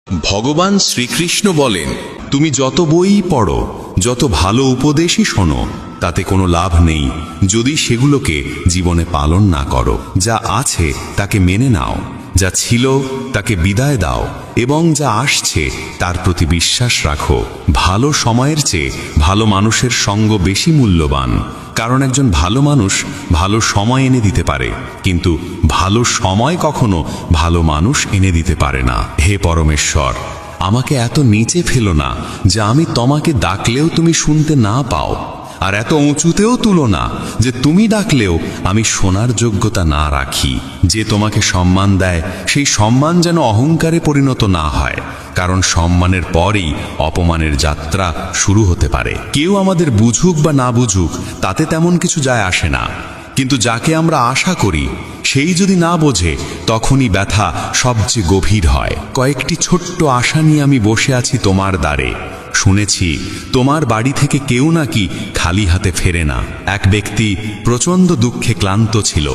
ভগবান শ্রীকৃষ্ণ বলেন, তুমি যত বই পড়ো, যত ভালো উপদেশই শোনো, তাতে কোনো লাভ নেই যদি সেগুলোকে জীবনে পালন না করো। যা আছে তাকে মেনে নাও, যা ছিল তাকে বিদায় দাও এবং যা আসছে তার প্রতি বিশ্বাস রাখো। ভালো সময়ের চেয়ে ভালো মানুষের সঙ্গ বেশি মূল্যবান, কারণ একজন ভালো মানুষ ভালো সময় এনে দিতে পারে, কিন্তু ভালো সময় কখনো ভালো মানুষ এনে দিতে পারে না। হে পরমেশ্বর, আমাকে এত নিচে ফেলো না যে আমি তোমাকে ডাকলেও তুমি শুনতে না পাও, আর এত উঁচুতেও তুলো না যে তুমি ডাকলেও আমি শোনার যোগ্যতা না রাখি। যে তোমাকে সম্মান দেয় সেই সম্মান যেন অহংকারে পরিণত না হয়, কারণ সম্মানের পরেই অপমানের যাত্রা শুরু হতে পারে। কেউ আমাদের বুঝুক বা না বুঝুক তাতে তেমন কিছু যায় আসে না, কিন্তু যাকে আমরা আশা করি সেই যদি না বোঝে তখনই ব্যথা সবচেয়ে গভীর হয়। কয়েকটি ছোট্ট আশা নিয়ে আমি বসে আছি তোমার দ্বারে। শুনেছি তোমার বাড়ি থেকে কেউ নাকি খালি হাতে ফেরে না। এক ব্যক্তি প্রচণ্ড দুঃখে ক্লান্ত ছিল।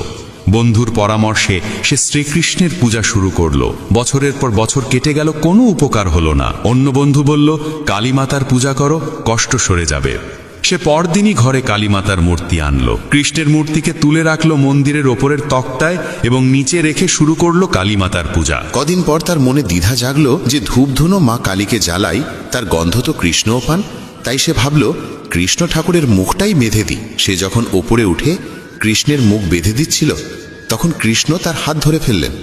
বন্ধুর পরামর্শে সে শ্রীকৃষ্ণের পূজা শুরু করলো। বছরের পর বছর কেটে গেল, কোনো উপকার হলো না। অন্য বন্ধু বলল, কালীমাতার পূজা করো, কষ্ট সরে যাবে। সে পরদিনই ঘরে কালীমাতার মূর্তি আনলো। কৃষ্ণের মূর্তিকে তুলে রাখলো মন্দিরের ওপরের তক্তায় এবং নিচে রেখে শুরু করলো কালীমাতার পূজা। কদিন পর তার মনে দ্বিধা জাগলো যে ধূপধুনো মা কালীকে জ্বালাই, তার গন্ধ তো কৃষ্ণও পান। তাই সে ভাবল, কৃষ্ণ ঠাকুরের মুখটাই বেঁধে দিই। সে যখন ওপরে উঠে কৃষ্ণের মুখ বেঁধে দিচ্ছিল, তখন কৃষ্ণ তার হাত ধরে ফেললেন।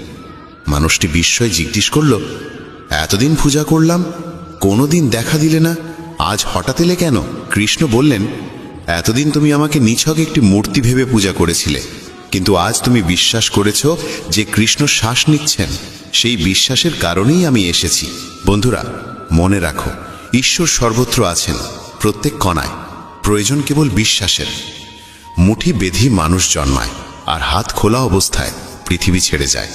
মানুষটি বিস্ময়ে জিজ্ঞেস করল, এতদিন পূজা করলাম, কোনোদিন দেখা দিলে না, আজ হঠাৎ এলে কেন? কৃষ্ণ বললেন, এতদিন তুমি আমাকে নিছক একটি মূর্তি ভেবে পূজা করেছিলে, কিন্তু আজ তুমি বিশ্বাস করেছ যে কৃষ্ণ শ্বাস নিচ্ছেন। সেই বিশ্বাসের কারণেই আমি এসেছি। বন্ধুরা, মনে রাখো, ঈশ্বর সর্বত্র আছেন, প্রত্যেক কণায়। প্রয়োজন কেবল বিশ্বাসের। মুঠি বেঁধে মানুষ জন্মায়, আর হাত খোলা অবস্থায় পৃথিবী ছেড়ে যায়।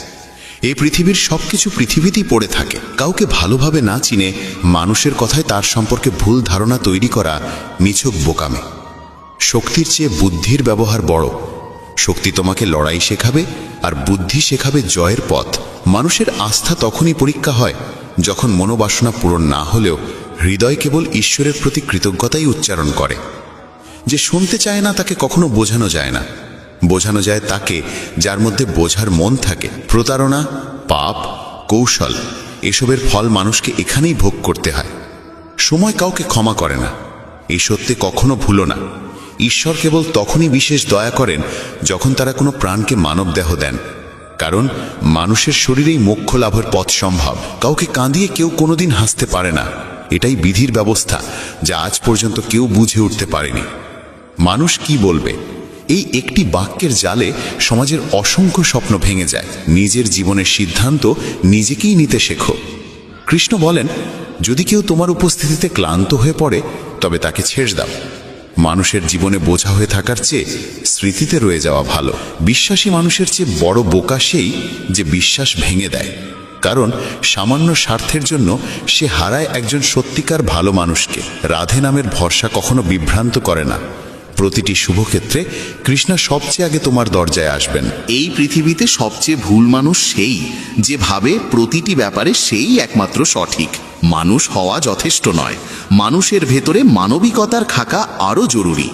এই পৃথিবীর সবকিছু পৃথিবীতেই পড়ে থাকে। কাউকে ভালোভাবে না চিনে মানুষের কথায় তার সম্পর্কে ভুল ধারণা তৈরি করা নিছক বোকামে। শক্তির চেয়ে বুদ্ধির ব্যবহার বড়। শক্তি তোমাকে লড়াই শেখাবে, আর বুদ্ধি শেখাবে জয়ের পথ। মানুষের আস্থা তখনই পরীক্ষা হয় যখন মনোবাসনা পূরণ না হলেও হৃদয় কেবল ঈশ্বরের প্রতি কৃতজ্ঞতাই উচ্চারণ করে। যে শুনতে চায় না তাকে কখনো বোঝানো যায় না। বোঝানো যায় তাকে যার মধ্যে বোঝার মন থাকে। প্রতারণা, পাপ, কৌশল, এসবের ফল মানুষকে এখানেই ভোগ করতে হয়। সময় কাউকে ক্ষমা করে না, এই সত্যে কখনো ভুলো না। ঈশ্বর কেবল তখনই বিশেষ দয়া করেন যখন তারা কোনো প্রাণকে মানবদেহ দেন, কারণ মানুষের শরীরেই মোক্ষ লাভের পথ সম্ভব। কাউকে কাঁদিয়ে কেউ কোনোদিন হাসতে পারে না। এটাই বিধির ব্যবস্থা, যা আজ পর্যন্ত কেউ বুঝে উঠতে পারেনি। মানুষ কি বলবে, এই একটি বাক্যের জালে সমাজের অসংখ্য স্বপ্ন ভেঙে যায়। নিজের জীবনের সিদ্ধান্ত নিজেকেই নিতে শেখো। কৃষ্ণ বলেন, যদি কেউ তোমার উপস্থিতিতে ক্লান্ত হয়ে পড়ে তবে তাকে ছেড়ে দাও। মানুষের জীবনে বোঝা হয়ে থাকার চেয়ে স্মৃতিতে রয়ে যাওয়া ভালো। বিশ্বাসী মানুষের চেয়ে বড় বোকা সেই যে বিশ্বাস ভেঙে দেয়, কারণ সামান্য স্বার্থের জন্য সে হারায় একজন সত্যিকার ভালো মানুষকে। রাধে নামের ভরসা কখনো বিভ্রান্ত করে না। প্রতিটি শুভক্ষেত্রে কৃষ্ণ সবচেয়ে আগে তোমার দরজায় আসবেন। এই পৃথিবীতে সবচেয়ে ভুল মানুষ সেই যে ভাবে প্রতিটি ব্যাপারে সেই একমাত্র সঠিক। মানুষ হওয়া যথেষ্ট নয়, মানুষের ভেতরে মানবিকতার খাকা আরও জরুরি।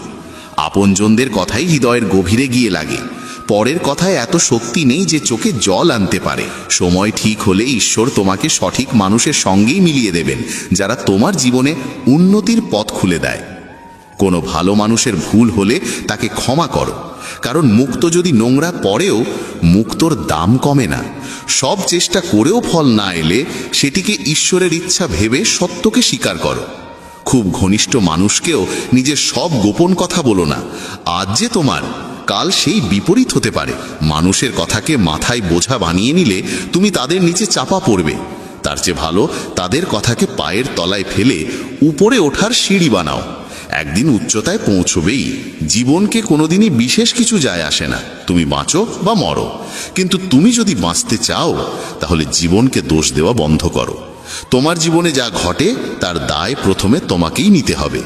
আপনজনদের কথাই হৃদয়ের গভীরে গিয়ে লাগে। পরের কথায় এত শক্তি নেই যে চোখে জল আনতে পারে। সময় ঠিক হলে ঈশ্বর তোমাকে সঠিক মানুষের সঙ্গেই মিলিয়ে দেবেন, যারা তোমার জীবনে উন্নতির পথ খুলে দেয়। কোনো ভালো মানুষের ভুল হলে তাকে ক্ষমা করো, কারণ মুক্ত যদি নোংরা পড়েও মুক্তর দাম কমে না। সব চেষ্টা করেও ফল না এলে সেটিকে ঈশ্বরের ইচ্ছা ভেবে সত্যকে স্বীকার করো। খুব ঘনিষ্ঠ মানুষকেও নিজের সব গোপন কথা বলো না। আজ যে তোমার, কাল সেই বিপরীত হতে পারে। মানুষের কথাকে মাথায় বোঝা বানিয়ে নিলে তুমি তাদের নিচে চাপা পড়বে। তার চেয়ে ভালো তাদের কথাকে পায়ের তলায় ফেলে উপরে ওঠার সিঁড়ি বানাও। একদিন উচ্চতায় পৌঁছবেই। জীবনকে কোনোদিনই বিশেষ কিছু যায় আসে না, তুমি বাঁচো বা মরো। কিন্তু তুমি যদি বাঁচতে চাও তাহলে জীবনকে দোষ দেওয়া বন্ধ করো। তোমার জীবনে যা ঘটে তার দায় প্রথমে তোমাকেই নিতে হবে।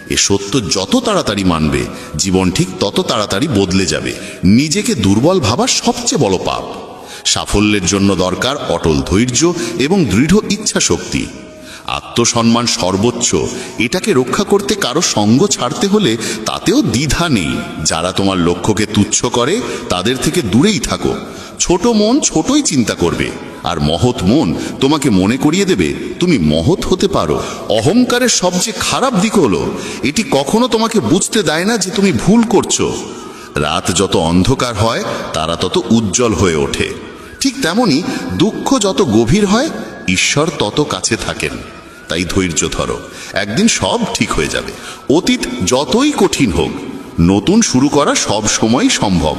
এ সত্য যত তাড়াতাড়ি মানবে, জীবন ঠিক তত তাড়াতাড়ি বদলে যাবে। নিজেকে দুর্বল ভাবা সবচেয়ে বড় পাপ। সাফল্যের জন্য দরকার অটল ধৈর্য এবং দৃঢ় ইচ্ছাশক্তি। আত্মসম্মান সর্বোচ্চ, এটাকে রক্ষা করতে কারো সঙ্গ ছাড়তে হলে তাতেও দ্বিধা নেই। যারা তোমার লক্ষ্যকে তুচ্ছ করে তাদের থেকে দূরেই থাকো। ছোট মন ছোটই চিন্তা করবে, আর মহৎ মন তোমাকে মনে করিয়ে দেবে তুমি মহৎ হতে পারো। অহংকারের সবচেয়ে খারাপ দিক হলো এটি কখনো তোমাকে বুঝতে দেয় না যে তুমি ভুল করছো। রাত যত অন্ধকার হয় তারা তত উজ্জ্বল হয়ে ওঠে। ঠিক তেমনি দুঃখ যত গভীর হয় ঈশ্বর তত কাছে থাকেন। তাই ধৈর্য ধরো, একদিন সব ঠিক হয়ে যাবে। অতীত যতই কঠিন হোক, নতুন শুরু করা সব সময় সম্ভব।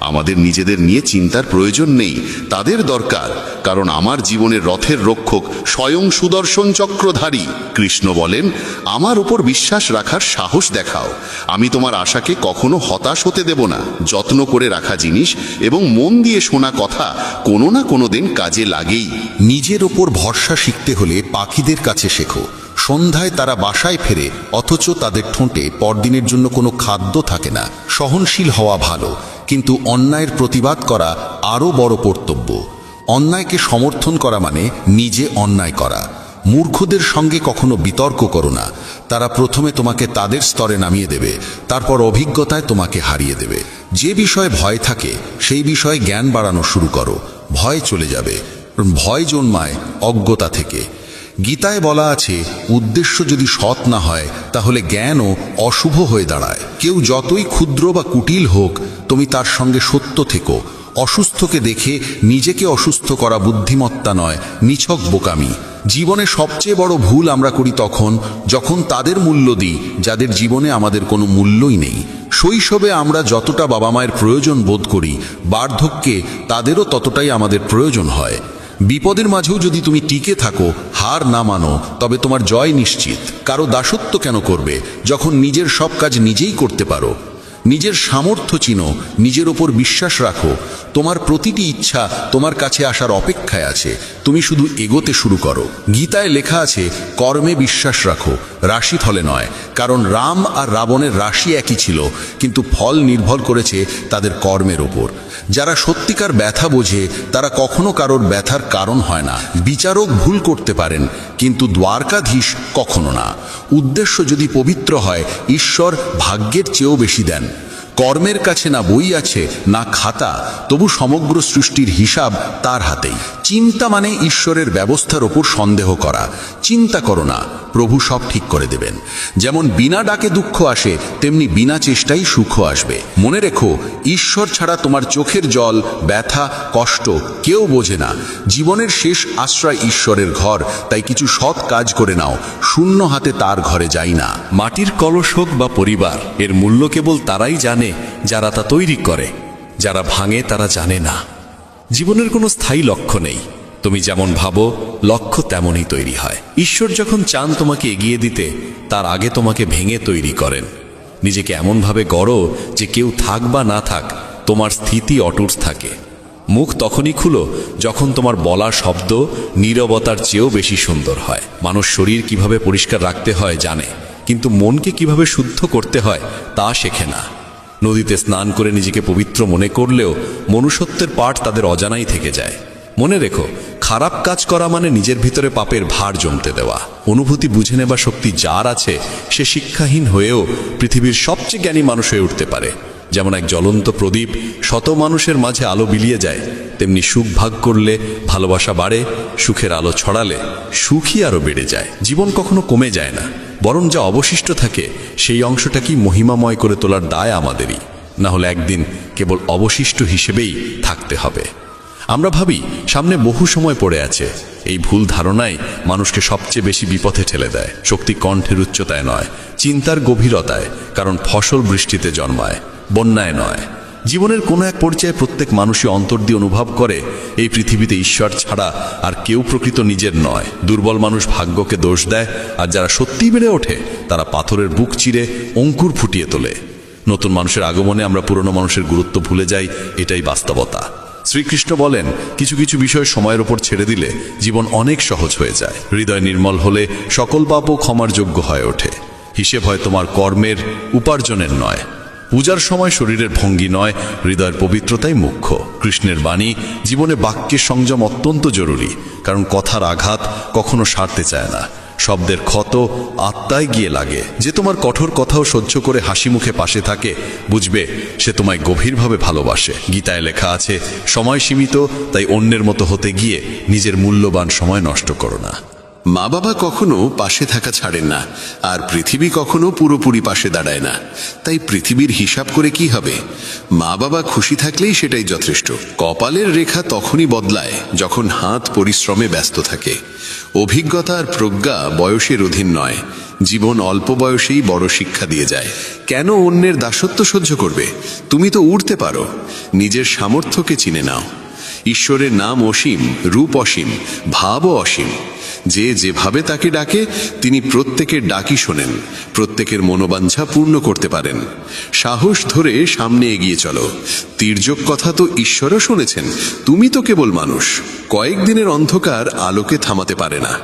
আমাদের নিজেদের নিয়ে চিন্তার প্রয়োজন নেই, তাদের দরকার, কারণ আমার জীবনের রথের রক্ষক স্বয়ং সুদর্শন চক্রধারী। কৃষ্ণ বলেন, আমার উপর বিশ্বাস রাখার সাহস দেখাও, আমি তোমার আশাকে কখনো হতাশ হতে দেব না। যত্ন করে রাখা জিনিস এবং মন দিয়ে শোনা কথা কোনো না কোনো দিন কাজে লাগেই। নিজের ওপর ভরসা শিখতে হলে পাখিদের কাছে শেখো। সন্ধ্যায় তারা বাসায় ফেরে, অথচ তাদের ঠোঁটে পরদিনের জন্য কোনো খাদ্য থাকে না। সহনশীল হওয়া ভালো, কিন্তু অন্যায়ের প্রতিবাদ করা আরও বড় কর্তব্য। অন্যায়কে সমর্থন করা মানে নিজে অন্যায় করা। মূর্খদের সঙ্গে কখনো বিতর্ক করো না, তারা প্রথমে তোমাকে তাদের স্তরে নামিয়ে দেবে, তারপর অভিজ্ঞতায় তোমাকে হারিয়ে দেবে। যে বিষয়ে ভয় থাকে সেই বিষয়ে জ্ঞান বাড়ানো শুরু করো, ভয় চলে যাবে। ভয় জন্মায় অজ্ঞতা থেকে। গীতায় বলা আছে, উদ্দেশ্য যদি সৎ না হয় তাহলে জ্ঞানও অশুভ হয়ে দাঁড়ায়। কেউ যতই ক্ষুদ্র বা কুটিল হোক, তুমি তার সঙ্গে সত্য থেকো। অসুস্থকে দেখে নিজেকে অসুস্থ করা বুদ্ধিমত্তা নয়, নিছক বোকামি। জীবনে সবচেয়ে বড় ভুল আমরা করি তখন যখন তাদের মূল্য দিই যাদের জীবনে আমাদের কোনো মূল্যই নেই। শৈশবে আমরা যতটা বাবা মায়ের প্রয়োজন বোধ করি, বার্ধক্যে তাদেরও ততটাই আমাদের প্রয়োজন হয়। বিপদের মাঝেও যদি তুমি টিকে থাকো, হার না মানো, তবে তোমার জয় নিশ্চিত। কারো দাসত্ব কেন করবে যখন নিজের সব কাজ নিজেই করতে পারো? নিজের সামর্থ্য চিনো, নিজের ওপর বিশ্বাস রাখো। তোমার প্রতিটি ইচ্ছা তোমার কাছে আসার অপেক্ষায় আছে, তুমি শুধু এগোতে শুরু করো। গীতায় লেখা আছে, কর্মে বিশ্বাস রাখো, রাশিফলে নয়। কারণ রাম আর রাবণের রাশি একই ছিল, কিন্তু ফল নির্ভর করেছে তাদের কর্মের ওপর। যারা সত্যিকার ব্যথা বোঝে তারা কখনো কারোর ব্যথার কারণ হয় না। বিচারক ভুল করতে পারেন, কিন্তু দ্বারকাধীশ কখনো না। উদ্দেশ্য যদি পবিত্র হয়, ঈশ্বর ভাগ্যের চেয়েও বেশি দেন। কর্মের কাছে না বই আছে না খাতা, তবু সমগ্র সৃষ্টির হিসাব তার হাতেই। চিন্তা মানে ঈশ্বরের ব্যবস্থার ওপর সন্দেহ করা। চিন্তা করো না, প্রভু সব ঠিক করে দেবেন। যেমন বিনা ডাকে দুঃখ আসে, তেমনি বিনা চেষ্টাই সুখ আসবে। মনে রেখো, ঈশ্বর ছাড়া তোমার চোখের জল, ব্যথা, কষ্ট কেউ বোঝে না। জীবনের শেষ আশ্রয় ঈশ্বরের ঘর, তাই কিছু সৎ কাজ করে নাও, শূন্য হাতে তার ঘরে যাই না। মাটির কলস হোক বা পরিবার, এর মূল্য কেবল তারাই জানে যারা তা তৈরি করে। যারা ভাঙে তারা জানে না। জীবনের কোনো স্থায়ী লক্ষ্য নেই, তুমি যেমন ভাবো লক্ষ্য তেমনই তৈরি হয়। ঈশ্বর যখন চান তোমাকে এগিয়ে দিতে, তার আগে তোমাকে ভেঙে তৈরি করেন। নিজেকে এমনভাবে গড়ো যে কেউ থাক বা না থাক, তোমার স্থিতি অটুট থাকে। মুখ তখনই খুলো যখন তোমার বলা শব্দ নীরবতার চেয়েও বেশি সুন্দর হয়। মানুষ শরীর কিভাবে পরিষ্কার রাখতে হয় জানে, কিন্তু মনকে কিভাবে শুদ্ধ করতে হয় তা শেখে না। নদীতে স্নান করে নিজেকে পবিত্র মনে করলেও মনুষ্যত্বের পাঠ তাদের অজানাই থেকে যায়। মনে রেখো, খারাপ কাজ করা মানে নিজের ভিতরে পাপের ভার জমতে দেওয়া। অনুভূতি বুঝে নেবার শক্তি যার আছে, সে শিক্ষাহীন হয়েও পৃথিবীর সবচেয়ে জ্ঞানী মানুষ হয়ে উঠতে পারে। যেমন এক জ্বলন্ত প্রদীপ শত মানুষের মাঝে আলো বিলিয়ে যায়, তেমনি সুখ ভাগ করলে ভালোবাসা বাড়ে, সুখের আলো ছড়ালে সুখই আরও বেড়ে যায়। জীবন কখনো কমে যায় না, বরং যা অবশিষ্ট থাকে সেই অংশটাকেই মহিমাময় করে তোলার দায় আমাদেরই। না হলে একদিন কেবল অবশিষ্ট হিসেবেই থাকতে হবে। আমরা ভাবি সামনে বহু সময় পড়ে আছে। এই ভুল ধারণাই মানুষকে সবচেয়ে বেশি বিপথে ঠেলে দেয়। শক্তি কণ্ঠের উচ্চতায় নয়, চিন্তার গভীরতায়। কারণ ফসল বৃষ্টিতে জন্মায়, বন্যায় নয়। জীবনের কোনো এক পর্যায়ে প্রত্যেক মানুষই অন্তর দিয়ে অনুভব করে এই পৃথিবীতে ঈশ্বর ছাড়া আর কেউ প্রকৃত নিজের নয়। দুর্বল মানুষ ভাগ্যকে দোষ দেয়, আর যারা সত্যিই বেড়ে ওঠে তারা পাথরের বুক চিরে অঙ্কুর ফুটিয়ে তোলে। নতুন মানুষের আগমনে আমরা পুরনো মানুষের গুরুত্ব ভুলে যাই, এটাই বাস্তবতা। শ্রীকৃষ্ণ বলেন, কিছু কিছু বিষয় সময়ের ওপর ছেড়ে দিলে জীবন অনেক সহজ হয়ে যায়। হৃদয় নির্মল হলে সকল পাপও ক্ষমার যোগ্য হয়ে ওঠে। হিসেব হয় তোমার কর্মের, উপার্জনের নয়। পূজার সময় শরীরের ভঙ্গি নয়, হৃদয়ের পবিত্রতাই মুখ্য। কৃষ্ণের বাণী, জীবনে বাক্যের সংযম অত্যন্ত জরুরি, কারণ কথার আঘাত কখনো সারতে চায় না। শব্দের ক্ষত আত্মায় গিয়ে লাগে। যে তোমার কঠোর কথাও সহ্য করে হাসি মুখে পাশে থাকে, বুঝবে সে তোমায় গভীরভাবে ভালোবাসে। গীতায় লেখা আছে, সময় সীমিত, তাই অন্যের মতো হতে গিয়ে নিজের মূল্যবান সময় নষ্ট করো না। মা বাবা কখনো পাশে থাকা ছাড়েন না, আর পৃথিবী কখনো পুরোপুরি পাশে দাঁড়ায় না। তাই পৃথিবীর হিসাব করে কি হবে? মা বাবা খুশি থাকলেই সেটাই যথেষ্ট। কপালের রেখা তখনই বদলায় যখন হাত পরিশ্রমে ব্যস্ত থাকে। অভিজ্ঞতা আর প্রজ্ঞা বয়সের অধীন নয়। জীবন অল্প বয়সেই বড় শিক্ষা দিয়ে যায়। কেন অন্যের দাসত্ব সহ্য করবে? তুমি তো উড়তে পারো। নিজের সামর্থ্যকে চিনে নাও। ঈশ্বরের নাম অসীম, রূপ অসীম, ভাবও অসীম। যে যেভাবে তাকে ডাকে তিনি প্রত্যেকের ডাকি শোনেন, প্রত্যেকের মনোবাঞ্ছা পূর্ণ করতে পারেন। সাহস ধরে সামনে এগিয়ে চলো। তির্যক কথা তো ঈশ্বরও শুনেছেন, তুমি তো কেবল মানুষ। কয়েকদিনের অন্ধকার আলোকে থামাতে পারে না।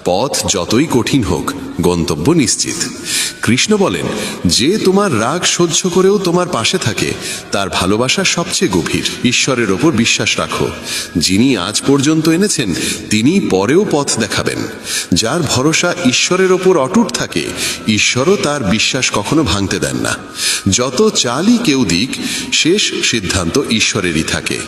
পথ যতই কঠিন হোক, গন্তব্য নিশ্চিত। কৃষ্ণ বলেন, যে তোমার রাগ সহ্য করেও তোমার পাশে থাকে, তার ভালোবাসা সবচেয়ে গভীর। ঈশ্বরের ওপর বিশ্বাস রাখো। যিনি আজ পর্যন্ত এনেছেন, তিনি পরেও পথ দেখাবেন। যার ভরসা ঈশ্বরের ওপর অটুট থাকে, ঈশ্বরও তার বিশ্বাস কখনো ভাঙতে দেন না। যত চালই কেউ দিক, শেষ সিদ্ধান্ত ঈশ্বরেরই থাকে।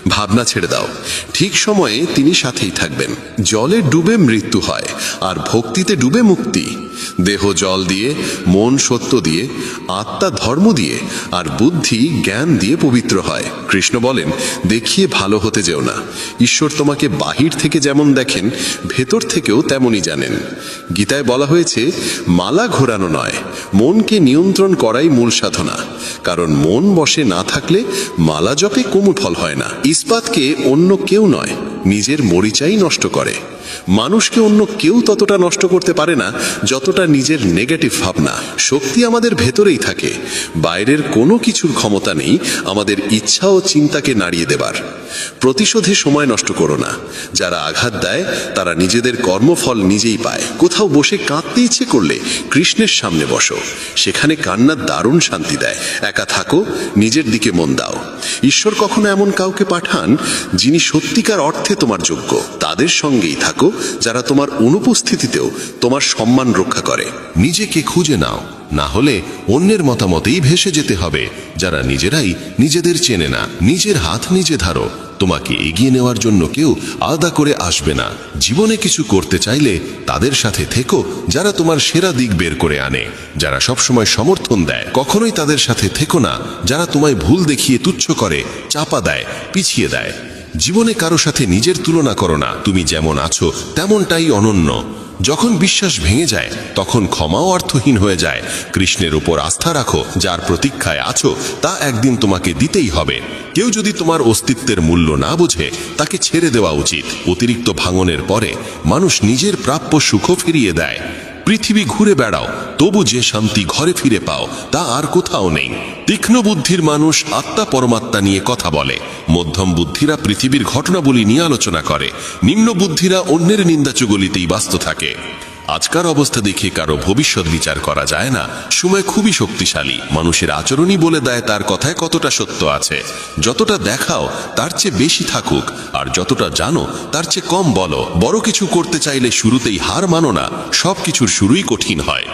ভাবনা ছেড়ে দাও, ঠিক সময়ে তিনি সাথেই থাকবেন। জলে ডুবে মৃত্যু হয়, আর ভক্তিতে ডুবে মুক্তি। দেহ জল দিয়ে, মন সত্য দিয়ে, আত্মা ধর্ম দিয়ে, আর বুদ্ধি জ্ঞান দিয়ে পবিত্র হয়। কৃষ্ণ বলেন, দেখিয়ে ভালো হতে যেও না। ঈশ্বর তোমাকে বাহির থেকে যেমন দেখেন, ভেতর থেকেও তেমনই জানেন। গীতায় বলা হয়েছে, মালা ঘোরানো নয়, মনকে নিয়ন্ত্রণ করাই মূল সাধনা। কারণ মন বশে না থাকলে মালা জপে কোনো ফল হয় না। ইস্পাতকে অন্য কেউ নয়, নিজের মরিচাই নষ্ট করে। মানুষকে অন্য কেউ ততটা নষ্ট করতে পারে না যতটা নিজের নেগেটিভ ভাবনা। শক্তি আমাদের ভেতরেই থাকে। বাইরের কোনো কিছুর ক্ষমতা নেই আমাদের ইচ্ছা ও চিন্তাকে নাড়িয়ে দেবার। প্রতিশোধে সময় নষ্ট করো না। যারা আঘাত দেয় তারা নিজেদের কর্মফল নিজেই পায়। কোথাও বসে কাঁদতে ইচ্ছে করলে কৃষ্ণের সামনে বসো, সেখানে কান্না দারুণ শান্তি দেয়। একা থাকো, নিজের দিকে মন দাও। ঈশ্বর কখনো এমন কাউকে পাঠান যিনি সত্যিকার অর্থে তোমার যোগ্য। তাদের সঙ্গেই থাকো যারা তোমার অনুপস্থিতিতেও তোমার সম্মান রক্ষা করে। নিজেকে খুঁজে নাও, না হলে অন্যের মতামতেই ভেসে যেতে হবে। যারা নিজেরাই নিজেদের চেনে না, নিজের হাত নিজে ধরো। তোমাকে এগিয়ে নেওয়ার জন্য কেউ আলাদা করে আসবে না। জীবনে কিছু করতে চাইলে তাদের সাথে থেকো যারা তোমার সেরা দিক বের করে আনে, যারা সবসময় সমর্থন দেয়। কখনোই তাদের সাথে থেকো না যারা তোমায় ভুল দেখিয়ে তুচ্ছ করে, চাপা দেয়, পিছিয়ে দেয়। জীবনে কারো সাথে নিজের তুলনা করো না। তুমি যেমন আছো তেমনটাই অনন্য। যখন বিশ্বাস ভেঙে যায় তখন ক্ষমাও অর্থহীন হয়ে যায়। কৃষ্ণের উপর আস্থা রাখো। যার প্রতীক্ষায় আছো তা একদিন তোমাকে দিতেই হবে। কেউ যদি তোমার অস্তিত্বের মূল্য না বোঝে, তাকে ছেড়ে দেওয়া উচিত। অতিরিক্ত ভাঙনের পরে মানুষ নিজের প্রাপ্য সুখও ফিরিয়ে দেয়। পৃথিবী ঘুরে বেড়াও, তবু যে শান্তি ঘরে ফিরে পাও তা আর কোথাও নেই। তীক্ষ্ণ বুদ্ধির মানুষ আত্মা পরমাত্মা নিয়ে কথা বলে। মধ্যম বুদ্ধিরা পৃথিবীর ঘটনাবলী নিয়ে আলোচনা করে। নিম্ন বুদ্ধিরা অন্যের নিন্দাচুগলিতেই ব্যস্ত থাকে। আজকার অবস্থা দেখে কারো ভবিষ্যৎ বিচার করা যায় না। সময় খুবই শক্তিশালী। মানুষের আচরণই বলে দেয় তার কথায় কতটা সত্য আছে। যতটা দেখাও তার চেয়ে বেশি থাকুক, আর যতটা জানো তার চেয়ে কম বলো। বড় কিছু করতে চাইলে শুরুতেই হার মানো না। সব কিছুর শুরুই কঠিন হয়।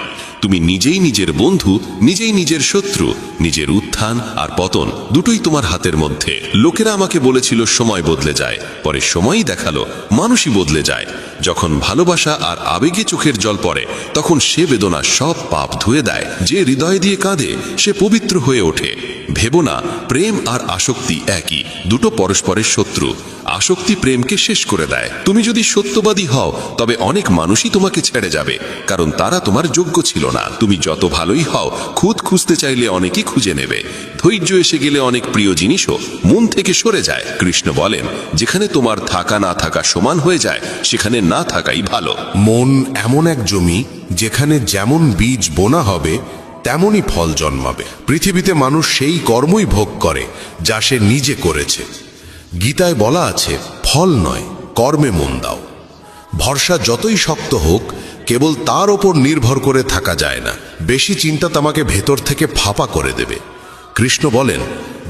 তুমি নিজেই নিজের বন্ধু, নিজেই নিজের শত্রু। নিজের উত্থান আর পতন দুটোই তোমার হাতের মধ্যে। লোকেরা আমাকে বলেছিল সময় বদলে যায়, পরে সময়ই দেখালো মানুষই বদলে যায়। যখন ভালোবাসা আর আবেগে চোখের জল পড়ে, তখন সে বেদনা সব পাপ ধুয়ে দেয়। যে হৃদয় দিয়ে কাঁদে সে পবিত্র হয়ে ওঠে। ভেবো না প্রেম আর আসক্তি একই, দুটো পরস্পরের শত্রু। আসক্তি প্রেমকে শেষ করে দেয়। তুমি যদি সত্যবাদী হও তবে অনেক মানুষই তোমাকে ছেড়ে যাবে, কারণ তারা তোমার যোগ্য ছিল না। তুমি যত ভালোই হও, খুদ খুঁজতে চাইলে অনেকেই খুঁজে নেবে। ধৈর্য এসে গেলে অনেক প্রিয় জিনিসও মন থেকে সরে যায়। কৃষ্ণ বলেন, যেখানে তোমার থাকা না থাকা সমান হয়ে যায়, সেখানে না থাকাই ভালো। মন এমন এক জমি, যেখানে যেমন বীজ বোনা হবে তেমনই ফল জন্মাবে। পৃথিবীতে মানুষ সেই কর্মই ভোগ করে যা সে নিজে করেছে। গীতায় বলা আছে, ফল নয় কর্মে মন দাও। ভরসা যতই শক্ত হোক, কেবল তার ওপর নির্ভর করে থাকা যায় না। বেশি চিন্তা তোমাকে ভেতর থেকে ফাঁপা করে দেবে। কৃষ্ণ বলেন,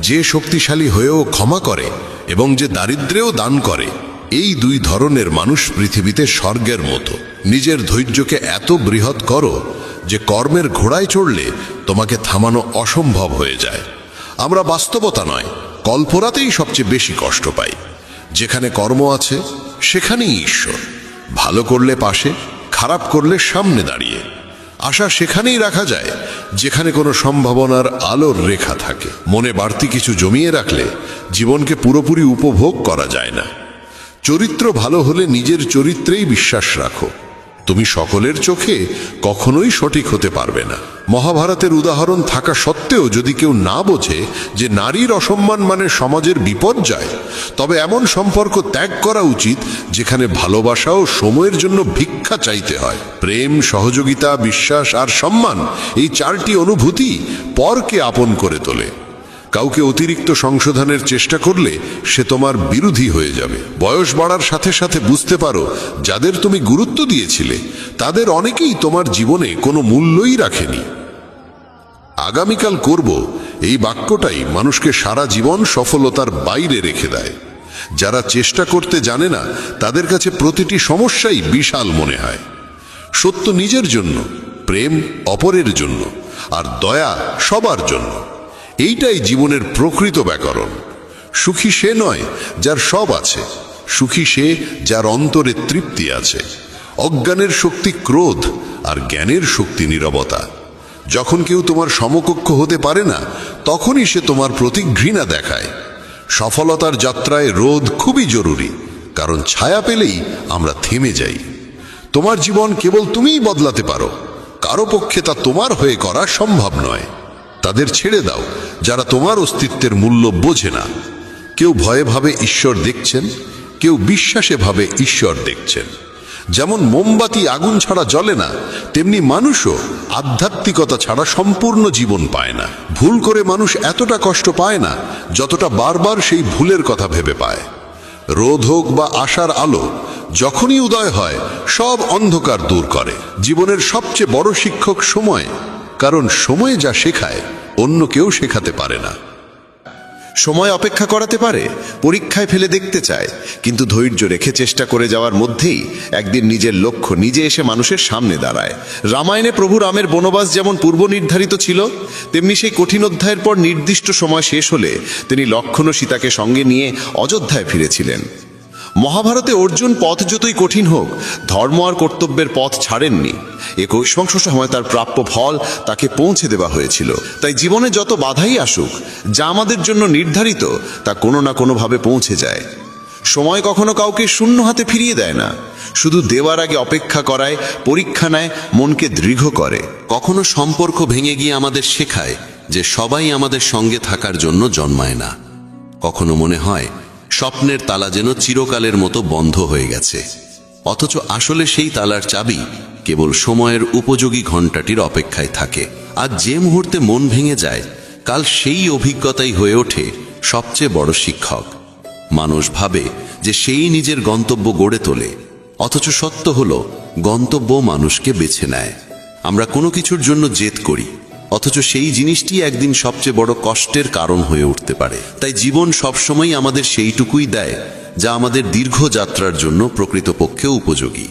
যে শক্তিশালী হয়েও ক্ষমা করে এবং যে দারিদ্র্যেও দান করে, এই দুই ধরনের মানুষ পৃথিবীতে স্বর্গের মতো। নিজের ধৈর্যকে এত বৃহৎ করো যে কর্মের ঘোড়ায় চড়লে তোমাকে থামানো অসম্ভব হয়ে যায়। আমরা বাস্তবতা নয়, কল্পনাতেই সবচেয়ে বেশি কষ্ট পাই। যেখানে কর্ম আছে সেখানেই ঈশ্বর। ভালো করলে পাশে, খারাপ করলে সামনে দাঁড়িয়ে। আশা সেখানেই রাখা যায় যেখানে কোনো সম্ভাবনার আলোর রেখা থাকে। মনে বাড়তি কিছু জমিয়ে রাখলে জীবনকে পুরোপুরি উপভোগ করা যায় না। চরিত্র ভালো হলে নিজের চরিত্রেই বিশ্বাস রাখো। তুমি সকলের চোখে কখনোই সঠিক হতে পারবে না। মহাভারতের উদাহরণ থাকা সত্ত্বেও যদি কেউ না বোঝে যে নারীর অসম্মান মানে সমাজের বিপর্যয়, তবে এমন সম্পর্ক ত্যাগ করা উচিত যেখানে ভালোবাসা ও সময়ের জন্য ভিক্ষা চাইতে হয়। প্রেম, সহযোগিতা, বিশ্বাস আর সম্মান, এই চারটি অনুভূতি পরকে আপন করে তোলে। কাউকে অতিরিক্ত সংশোধনের চেষ্টা করলে সে তোমার বিরোধী হয়ে যাবে। বয়স বাড়ার সাথে সাথে বুঝতে পারো যাদের তুমি গুরুত্ব দিয়েছিলে তাদের অনেকেই তোমার জীবনে কোনো মূল্যই রাখেনি। আগামীকাল করব, এই বাক্যটাই মানুষকে সারা জীবন সফলতার বাইরে রেখে দেয়। যারা চেষ্টা করতে জানে না তাদের কাছে প্রতিটি সমস্যাই বিশাল মনে হয়। সত্য নিজের জন্য, প্রেম অপরের জন্য, আর দয়া সবার জন্য। এইটাই জীবনের প্রকৃত ব্যাকরণ। সুখী সে নয় যার সব আছে, সুখী সে যার অন্তরে তৃপ্তি আছে। অজ্ঞানের শক্তি ক্রোধ, আর জ্ঞানের শক্তি নীরবতা। যখন কেউ তোমার সমকক্ষ হতে পারে না, তখনই সে তোমার প্রতি ঘৃণা দেখায়। সফলতার যাত্রায় রোধ খুবই জরুরি, কারণ ছায়া পেলেই আমরা থেমে যাই। তোমার জীবন কেবল তুমিই বদলাতে পারো, কারো পক্ষে তা তোমার হয়ে করা সম্ভব নয়। তাদের ছেড়ে দাও যারা তোমার অস্তিত্বের মূল্য বোঝে না। কেউ ভয়ে ভাবে ঈশ্বর দেখছেন, কেউ বিশ্বাসে ভাবে ঈশ্বর দেখছেন। যেমন মোমবাতি আগুন ছাড়া জ্বলে না, তেমনি মানুষও আধ্যাত্মিকতা ছাড়া সম্পূর্ণ জীবন পায় না। ভুল করে মানুষ এতটা কষ্ট পায় না যতটা বারবার সেই ভুলের কথা ভেবে পায়। রোদ হোক বা আশার আলো, যখনই উদয় হয় সব অন্ধকার দূর করে। জীবনের সবচেয়ে বড় শিক্ষক সময়, কারণ সময় যা শেখায় অন্য কেউ শেখাতে পারে না। সময় অপেক্ষা করাতে পারে, পরীক্ষায় ফেলে দেখতে চায়, কিন্তু ধৈর্য রেখে চেষ্টা করে যাওয়ার মধ্যেই একদিন নিজের লক্ষ্য নিজে এসে মানুষের সামনে দাঁড়ায়। রামায়ণে প্রভু রামের বনবাস যেমন পূর্ব নির্ধারিত ছিল, তেমনি সেই কঠিন অধ্যায়ের পর নির্দিষ্ট সময় শেষ হলে তিনি লক্ষ্মণ ও সীতাকে সঙ্গে নিয়ে অযোধ্যায় ফিরেছিলেন। মহাভারতে অর্জুন পথ যতই কঠিন হোক ধর্ম আর কর্তব্যের পথ ছাড়েননি। 21 সময় তার প্রাপ্য ফল তাকে পৌঁছে দেওয়া হয়েছিল। তাই জীবনে যত বাধাই আসুক, যা আমাদের জন্য নির্ধারিত তা কোনো না কোনোভাবে পৌঁছে যায়। সময় কখনো কাউকে শূন্য হাতে ফিরিয়ে দেয় না, শুধু দেওয়ার আগে অপেক্ষা করায়, পরীক্ষা নেয়, মনকে দৃঢ় করে। কখনো সম্পর্ক ভেঙে গিয়ে আমাদের শেখায় যে সবাই আমাদের সঙ্গে থাকার জন্য জন্মায় না। কখনো মনে হয় স্বপ্নের তালা যেন চিরকালের মতো বন্ধ হয়ে গেছে, অথচ আসলে সেই তালার চাবি কেবল সময়ের উপযোগী ঘণ্টাটির অপেক্ষায় থাকে। আজ যে মুহূর্তে মন ভেঙে যায়, কাল সেই অভিজ্ঞতাই হয়ে ওঠে সবচেয়ে বড় শিক্ষক। মানুষ ভাবে যে সেই নিজের গন্তব্য গড়ে তোলে, অথচ সত্য হলো গন্তব্য মানুষকে বেছে নেয়। আমরা কোনো কিছুর জন্য জেদ করি, অথচ সেই জিনিসটি একদিন সবচেয়ে বড় কষ্টের কারণ হয়ে উঠতে পারে। তাই জীবন সবসময় আমাদের সেইটুকুই দেয় যা আমাদের দীর্ঘ যাত্রার জন্য প্রকৃতপক্ষে উপযোগী।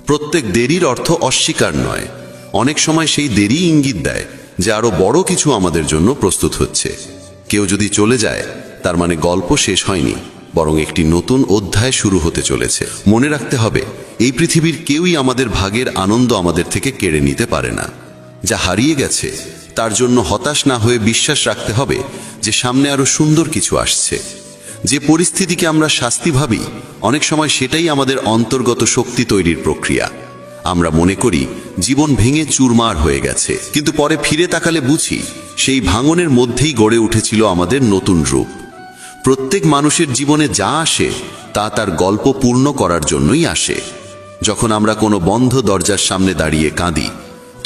প্রত্যেক দেরির অর্থ অস্বীকার নয়, অনেক সময় সেই দেরি ইঙ্গিত দেয় যে আরো বড় কিছু আমাদের জন্য প্রস্তুত হচ্ছে। কেউ যদি চলে যায়, তার মানে গল্প শেষ হয়নি, বরং একটি নতুন অধ্যায় শুরু হতে চলেছে। মনে রাখতে হবে, এই পৃথিবীর কেউই আমাদের ভাগের আনন্দ আমাদের থেকে কেড়ে নিতে পারে না। যা হারিয়ে গেছে তার জন্য হতাশ না হয়ে বিশ্বাস রাখতে হবে যে সামনে আরো সুন্দর কিছু আসছে। যে পরিস্থিতিকে আমরা শাস্তি ভাবি, অনেক সময় সেটাই আমাদের অন্তর্গত শক্তি তৈরির প্রক্রিয়া। আমরা মনে করি জীবন ভেঙে চুরমার হয়ে গেছে, কিন্তু পরে ফিরে তাকালে বুঝি সেই ভাঙনের মধ্যেই গড়ে উঠেছিল আমাদের নতুন রূপ। প্রত্যেক মানুষের জীবনে যা আসে তা তার গল্প পূর্ণ করার জন্যই আসে। যখন আমরা কোনো বন্ধ দরজার সামনে দাঁড়িয়ে কাঁদি,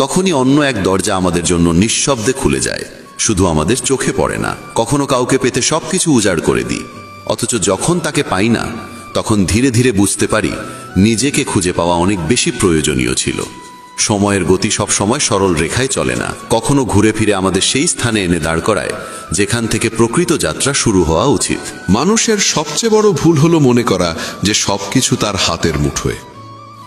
তখনই অন্য এক দরজা আমাদের জন্য নিঃশব্দে খুলে যায়, শুধু আমাদের চোখে পড়ে না। কখনো কাউকে পেতে সবকিছু উজাড় করে দিই, অথচ যখন তাকে পাই না, তখন ধীরে ধীরে বুঝতে পারি নিজেকে খুঁজে পাওয়া অনেক বেশি প্রয়োজনীয় ছিল। সময়ের গতি সব সময় সরল রেখায় চলে না, কখনো ঘুরে ফিরে আমাদের সেই স্থানে এনে দাঁড় করায় যেখান থেকে প্রকৃত যাত্রা শুরু হওয়া উচিত। মানুষের সবচেয়ে বড় ভুল হলো মনে করা যে সবকিছু তার হাতের মুঠোয়,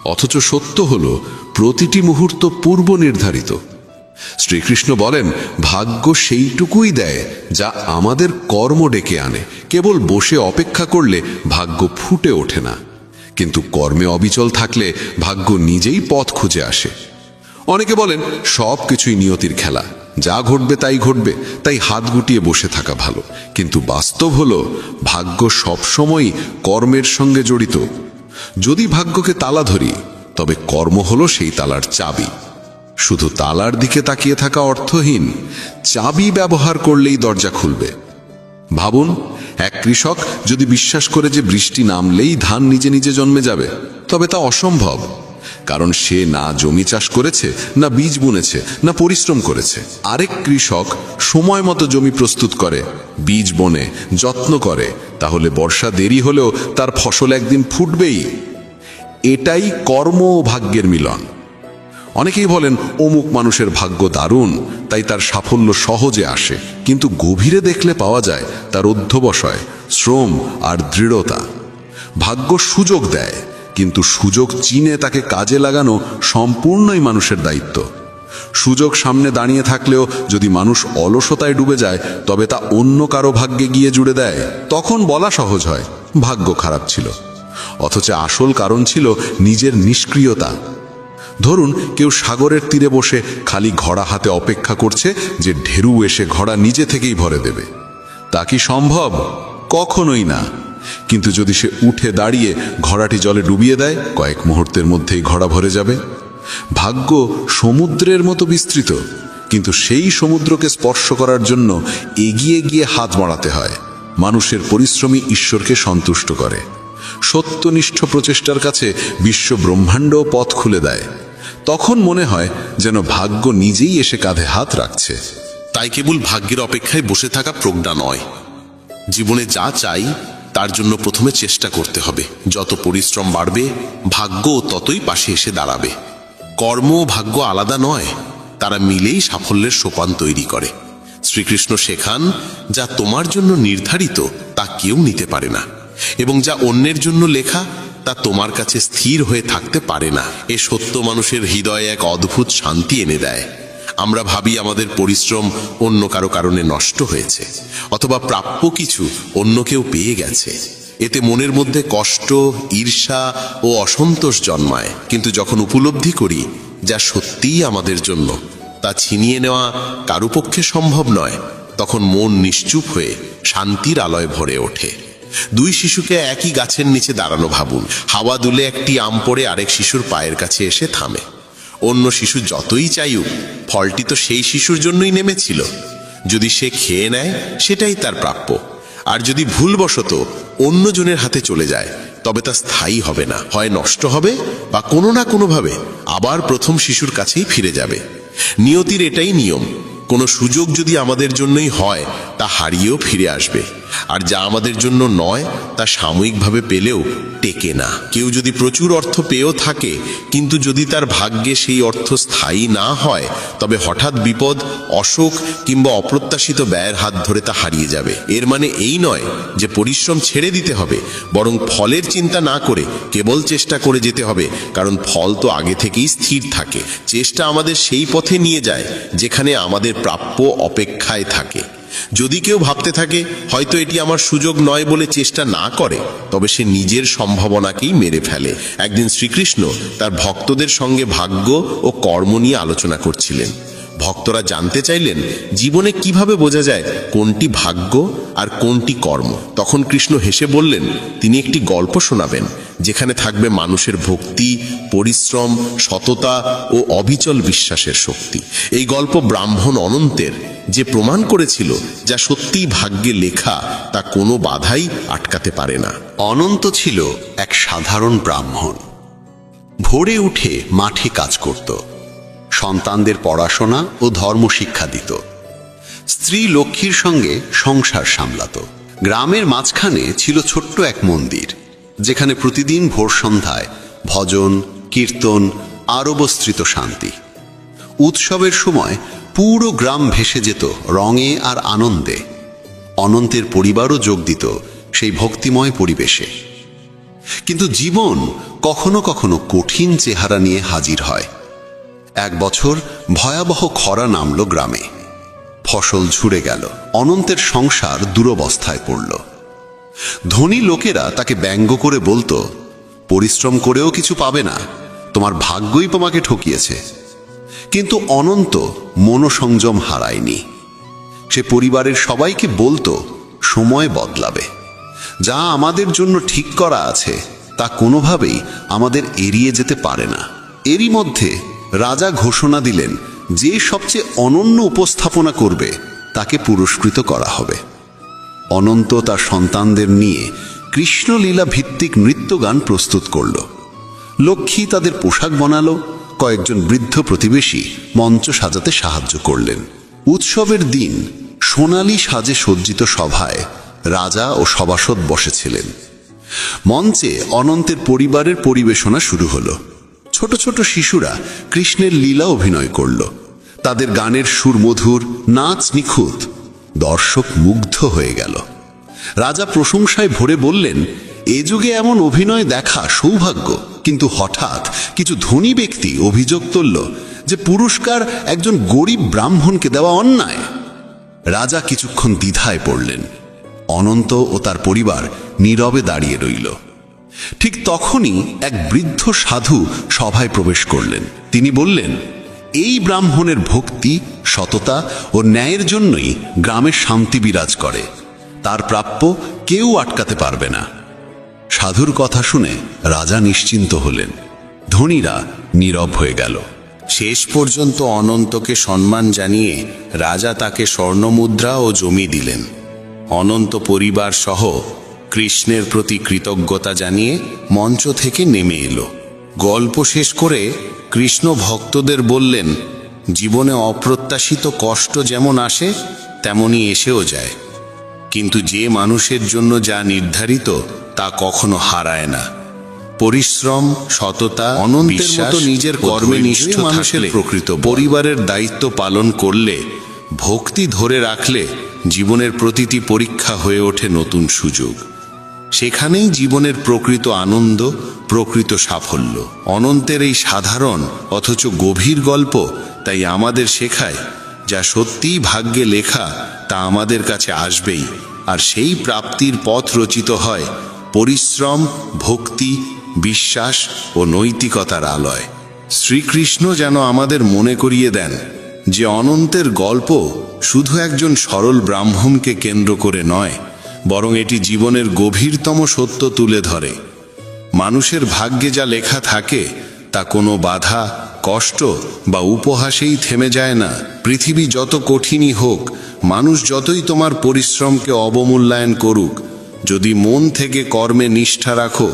অথচ সত্য হলো প্রতিটি মুহূর্ত পূর্ব নির্ধারিত। শ্রীকৃষ্ণ বলেন, ভাগ্য সেইটুকুই দেয় যা আমাদের কর্ম ডেকে আনে। কেবল বসে অপেক্ষা করলে ভাগ্য ফুটে ওঠে না, কিন্তু কর্মে অবিচল থাকলে ভাগ্য নিজেই পথ খুঁজে আসে। অনেকে বলেন সব কিছুই নিয়তির খেলা, যা ঘটবে তাই ঘটবে, তাই হাত গুটিয়ে বসে থাকা ভালো। কিন্তু বাস্তব হলো ভাগ্য সবসময়ই কর্মের সঙ্গে জড়িত। যদি ভাগ্যকে তালা ধরি, তবে কর্ম হলো সেই তালার চাবি। শুধু তালার দিকে তাকিয়ে থাকা অর্থহীন, চাবি ব্যবহার করলেই দরজা খুলবে। ভাবুন, এক কৃষক যদি বিশ্বাস করে যে বৃষ্টি নামলেই ধান নিজে নিজে জন্মে যাবে, তবে তা অসম্ভব। কারণ সে না জমি চাষ করেছে, না বীজ বুনেছে, না পরিশ্রম করেছে। আরেক কৃষক সময় মতো জমি প্রস্তুত করে, বীজ বনে, যত্ন করে, তাহলে বর্ষা দেরি হলেও তার ফসল একদিন ফুটবেই। এটাই কর্ম ও ভাগ্যের মিলন। অনেকেই বলেন অমুক মানুষের ভাগ্য দারুণ, তাই তার সাফল্য সহজে আসে। কিন্তু গভীরে দেখলে পাওয়া যায় তার অধ্যবসায়, শ্রম আর দৃঢ়তা। ভাগ্য সুযোগ দেয়, কিন্তু সুযোগ চিনে তাকে কাজে লাগানো সম্পূর্ণই মানুষের দায়িত্ব। সুযোগ সামনে দাঁড়িয়ে থাকলেও যদি মানুষ অলসতায় ডুবে যায়, তবে তা অন্য কারো ভাগ্যে গিয়ে জুড়ে দেয়। তখন বলা সহজ হয় ভাগ্য খারাপ ছিল, অথচ আসল কারণ ছিল নিজের নিষ্ক্রিয়তা। ধরুন, কেউ সাগরের তীরে বসে খালি ঘোড়া হাতে অপেক্ষা করছে যে ঢেউ এসে ঘোড়া নিজে থেকেই ভরে দেবে। তা কি সম্ভব? কখনোই না। কিন্তু যদি সে উঠে দাঁড়িয়ে ঘোড়াটি জলে ডুবিয়ে দেয়, কয়েক মুহূর্তের মধ্যেই ঘোড়া ভরে যাবে। ভাগ্য সমুদ্রের মতো বিস্তৃত, কিন্তু সেই সমুদ্রকে স্পর্শ করার জন্য এগিয়ে গিয়ে হাত বাড়াতে হয়। মানুষের পরিশ্রমী ঈশ্বরকে সন্তুষ্ট করে। সত্যনিষ্ঠ প্রচেষ্টার কাছে বিশ্ব ব্রহ্মাণ্ড পথ খুলে দেয়। তখন মনে হয় যেন ভাগ্য নিজেই এসে কাঁধে হাত রাখছে। তাই কেবল ভাগ্যের অপেক্ষায় বসে থাকা প্রজ্ঞা নয়। জীবনে যা চাই তার জন্য প্রথমে চেষ্টা করতে হবে। যত পরিশ্রম বাড়বে, ভাগ্য ততই পাশে এসে দাঁড়াবে। কর্ম ও ভাগ্য আলাদা নয়, তারা মিলেই সাফল্যের সোপান তৈরি করে। শ্রীকৃষ্ণ শেখান, যা তোমার জন্য নির্ধারিত তা কেউ নিতে পারে না, এবং যা অন্যের জন্য লেখা তা তোমার কাছে স্থির হয়ে থাকতে পারে না। এ সত্য মানুষের হৃদয়ে এক অদ্ভুত শান্তি এনে দেয়। আমরা ভাবি আমাদের পরিশ্রম অন্য কারো কারণে নষ্ট হয়েছে, অথবা প্রাপ্য কিছু অন্য কেউ পেয়ে গেছে। এতে মনের মধ্যে কষ্ট, ঈর্ষা ও অসন্তোষ জন্মায়। কিন্তু যখন উপলব্ধি করি যা সত্যিই আমাদের জন্য, তা ছিনিয়ে নেওয়া কারো পক্ষে সম্ভব নয়, তখন মন নিশ্চুপ হয়ে শান্তির আলোয় ভরে ওঠে। দুই শিশুকে একই গাছের নিচে দাঁড়ানো ভাবুন। হাওয়া দুলে একটি আম পড়ে আরেক শিশুর পায়ের কাছে এসে থামে। অন্য শিশু যতই চাইুক, ফলটি তো সেই শিশুর জন্যই নেমেছিল। যদি সে খেয়ে নেয়, সেটাই তার প্রাপ্য। আর যদি ভুলবশত অন্যজনের হাতে চলে যায়, তবে তা স্থায়ী হবে না, হয় নষ্ট হবে বা কোনো না কোনোভাবে আবার প্রথম শিশুর কাছেই ফিরে যাবে। নিয়তির এটাই নিয়ম। কোনো সুযোগ যদি আমাদের জন্যই হয়, তা হারিয়েও ফিরে আসবে, আর যা আমাদের জন্য নয় তা সাময়িকভাবে পেলেও টেকে না। কেউ যদি প্রচুর অর্থ পেয়েও থাকে, কিন্তু যদি তার ভাগ্যে সেই অর্থ স্থায়ী না হয়, তবে হঠাৎ বিপদ, অসুখ কিংবা অপ্রত্যাশিত ব্যয়ের হাত ধরে তা হারিয়ে যাবে। এর মানে এই নয় যে পরিশ্রম ছেড়ে দিতে হবে, বরং ফলের চিন্তা না করে কেবল চেষ্টা করে যেতে হবে, কারণ ফল তো আগে থেকেই স্থির থাকে। চেষ্টা আমাদের সেই পথে নিয়ে যায় যেখানে আমাদের প্রাপ্য অপেক্ষায় থাকে। যদি কেউ ভাবতে থাকে হয়তো এটি আমার সুযোগ নয় বলে চেষ্টা না করে, তবে সে নিজের সম্ভাবনাকেই মেরে ফেলে। একদিন শ্রীকৃষ্ণ তার ভক্তদের সঙ্গে ভাগ্য ও কর্ম নিয়ে আলোচনা করছিলেন। ভক্তরা জানতে চাইলেন জীবনে কিভাবে বোঝা যায় কোনটি ভাগ্য আর কোনটি কর্ম। তখন কৃষ্ণ হেসে বললেন তিনি একটি গল্প শোনাবেন, যেখানে থাকবে মানুষের ভক্তি, পরিশ্রম, সততা ও অবিচল বিশ্বাসের শক্তি। এই গল্প ব্রাহ্মণ অনন্তের, যে প্রমাণ করেছিল যা সত্যিই ভাগ্যে লেখা তা কোনো বাধাই আটকাতে পারে না। অনন্ত ছিল এক সাধারণ ব্রাহ্মণ। ভোরে উঠে মাঠে কাজ করত, সন্তানদের পড়াশোনা ও ধর্ম শিক্ষা দিত, স্ত্রী লক্ষ্মীর সঙ্গে সংসার সামলাত। গ্রামের মাঝখানে ছিল ছোট্ট এক মন্দির, যেখানে প্রতিদিন ভোর সন্ধ্যায় ভজন, কীর্তন আর অবস্থিত শান্তি। উৎসবের সময় পুরো গ্রাম ভেসে যেত রঙে আর আনন্দে। অনন্তের পরিবারও যোগ দিত সেই ভক্তিময় পরিবেশে। কিন্তু জীবন কখনো কখনো কঠিন চেহারা নিয়ে হাজির হয়। এক বছর ভয়াবহ খরা নামল গ্রামে। ফসল ঝুড়ে গেল, অনন্তের সংসার দুরবস্থায় পড়ল। ধনী লোকেরা তাকে ব্যঙ্গ করে বলতো, পরিশ্রম করেও কিছু পাবে না, তোমার ভাগ্যই তোমাকে ঠকিয়েছে। কিন্তু অনন্ত মনোসংযম হারায়নি। সে পরিবারের সবাইকে বলতো, সময় বদলাবে, যা আমাদের জন্য ঠিক করা আছে তা কোনোভাবেই আমাদের এড়িয়ে যেতে পারে না। এরই মধ্যে রাজা ঘোষণা দিলেন, যে সবচেয়ে অনন্য উপস্থাপনা করবে তাকে পুরস্কৃত করা হবে। অনন্ত তার সন্তানদের নিয়ে কৃষ্ণলীলা ভিত্তিক নৃত্যগান প্রস্তুত করল। লক্ষ্মী তাদের পোশাক বানালো, কয়েকজন বৃদ্ধ প্রতিবেশী মঞ্চ সাজাতে সাহায্য করলেন। উৎসবের দিন সোনালি সাজে সজ্জিত সভায় রাজা ও সভাসদ বসেছিলেন। মঞ্চে অনন্তের পরিবারের পরিবেশনা শুরু হলো। ছোট ছোট শিশুরা কৃষ্ণের লীলা অভিনয় করল। তাদের গানের সুর মধুর, নাচ নিখুঁত। দর্শক মুগ্ধ হয়ে গেল। রাজা প্রশংসায় ভরে বললেন, এ যুগে এমন অভিনয় দেখা সৌভাগ্য। কিন্তু হঠাৎ কিছু ধনী ব্যক্তি অভিযোগ তুলল যে পুরস্কার একজন গরিব ব্রাহ্মণকে দেওয়া অন্যায়। রাজা কিছুক্ষণ দ্বিধায় পড়লেন। অনন্ত ও তার পরিবার নীরবে দাঁড়িয়ে রইল। ঠিক তখনই এক বৃদ্ধ সাধু সভায় প্রবেশ করলেন। তিনি বললেন, এই ব্রাহ্মণের ভক্তি, সততা ও ন্যায়ের জন্যই গ্রামে শান্তি বিরাজ করে। তার প্রাপ্য কেউ আটকাতে পারবে না। সাধুর কথা শুনে রাজা নিশ্চিন্ত হলেন। ধনীরা নীরব হয়ে গেল। শেষ পর্যন্ত অনন্তকে সম্মান জানিয়ে রাজা তাকে স্বর্ণমুদ্রা ও জমি দিলেন। অনন্ত পরিবার সহ কৃষ্ণের প্রতি কৃতজ্ঞতা জানিয়ে মঞ্চ থেকে নেমে এলো। গল্প শেষ করে কৃষ্ণ ভক্তদের বললেন, জীবনে অপ্রত্যাশিত কষ্ট যেমন আসে তেমনি এসেও যায়, কিন্তু যে মানুষের জন্য যা নির্ধারিত তা কখনো হারায় না। পরিশ্রম, সততা, অনন্তের মতো নিজের কর্মে নিষ্ঠ মানুষের প্রকৃত পরিবারের দায়িত্ব পালন করলে, ভক্তি ধরে রাখলে জীবনের প্রতিটি পরীক্ষা হয়ে ওঠে নতুন সুযোগ। সেখানেই জীবনের প্রকৃত আনন্দ, প্রকৃত সাফল্য। অনন্তের এই সাধারণ অথচ গভীর গল্প তাই আমাদের শেখায়, যা সত্যিই ভাগ্যে লেখা তা আমাদের কাছে আসবেই। আর সেই প্রাপ্তির পথ রচিত হয় পরিশ্রম, ভক্তি, বিশ্বাস ও নৈতিকতার আলোয়। শ্রীকৃষ্ণ যেন আমাদের মনে করিয়ে দেন যে অনন্তের গল্প শুধু একজন সরল ব্রাহ্মণকে কেন্দ্র করে নয়, বরং এটি জীবনের গভীরতম সত্য তুলে ধরে। মানুষের ভাগ্যে যা লেখা থাকে তা কোনো বাধা, কষ্ট বা উপহাসেই থেমে যায় না। পৃথিবী যত কঠিনই হোক, মানুষ যতই তোমার পরিশ্রমকে অবমূল্যায়ন করুক, যদি মন থেকে কর্মে নিষ্ঠা রাখো,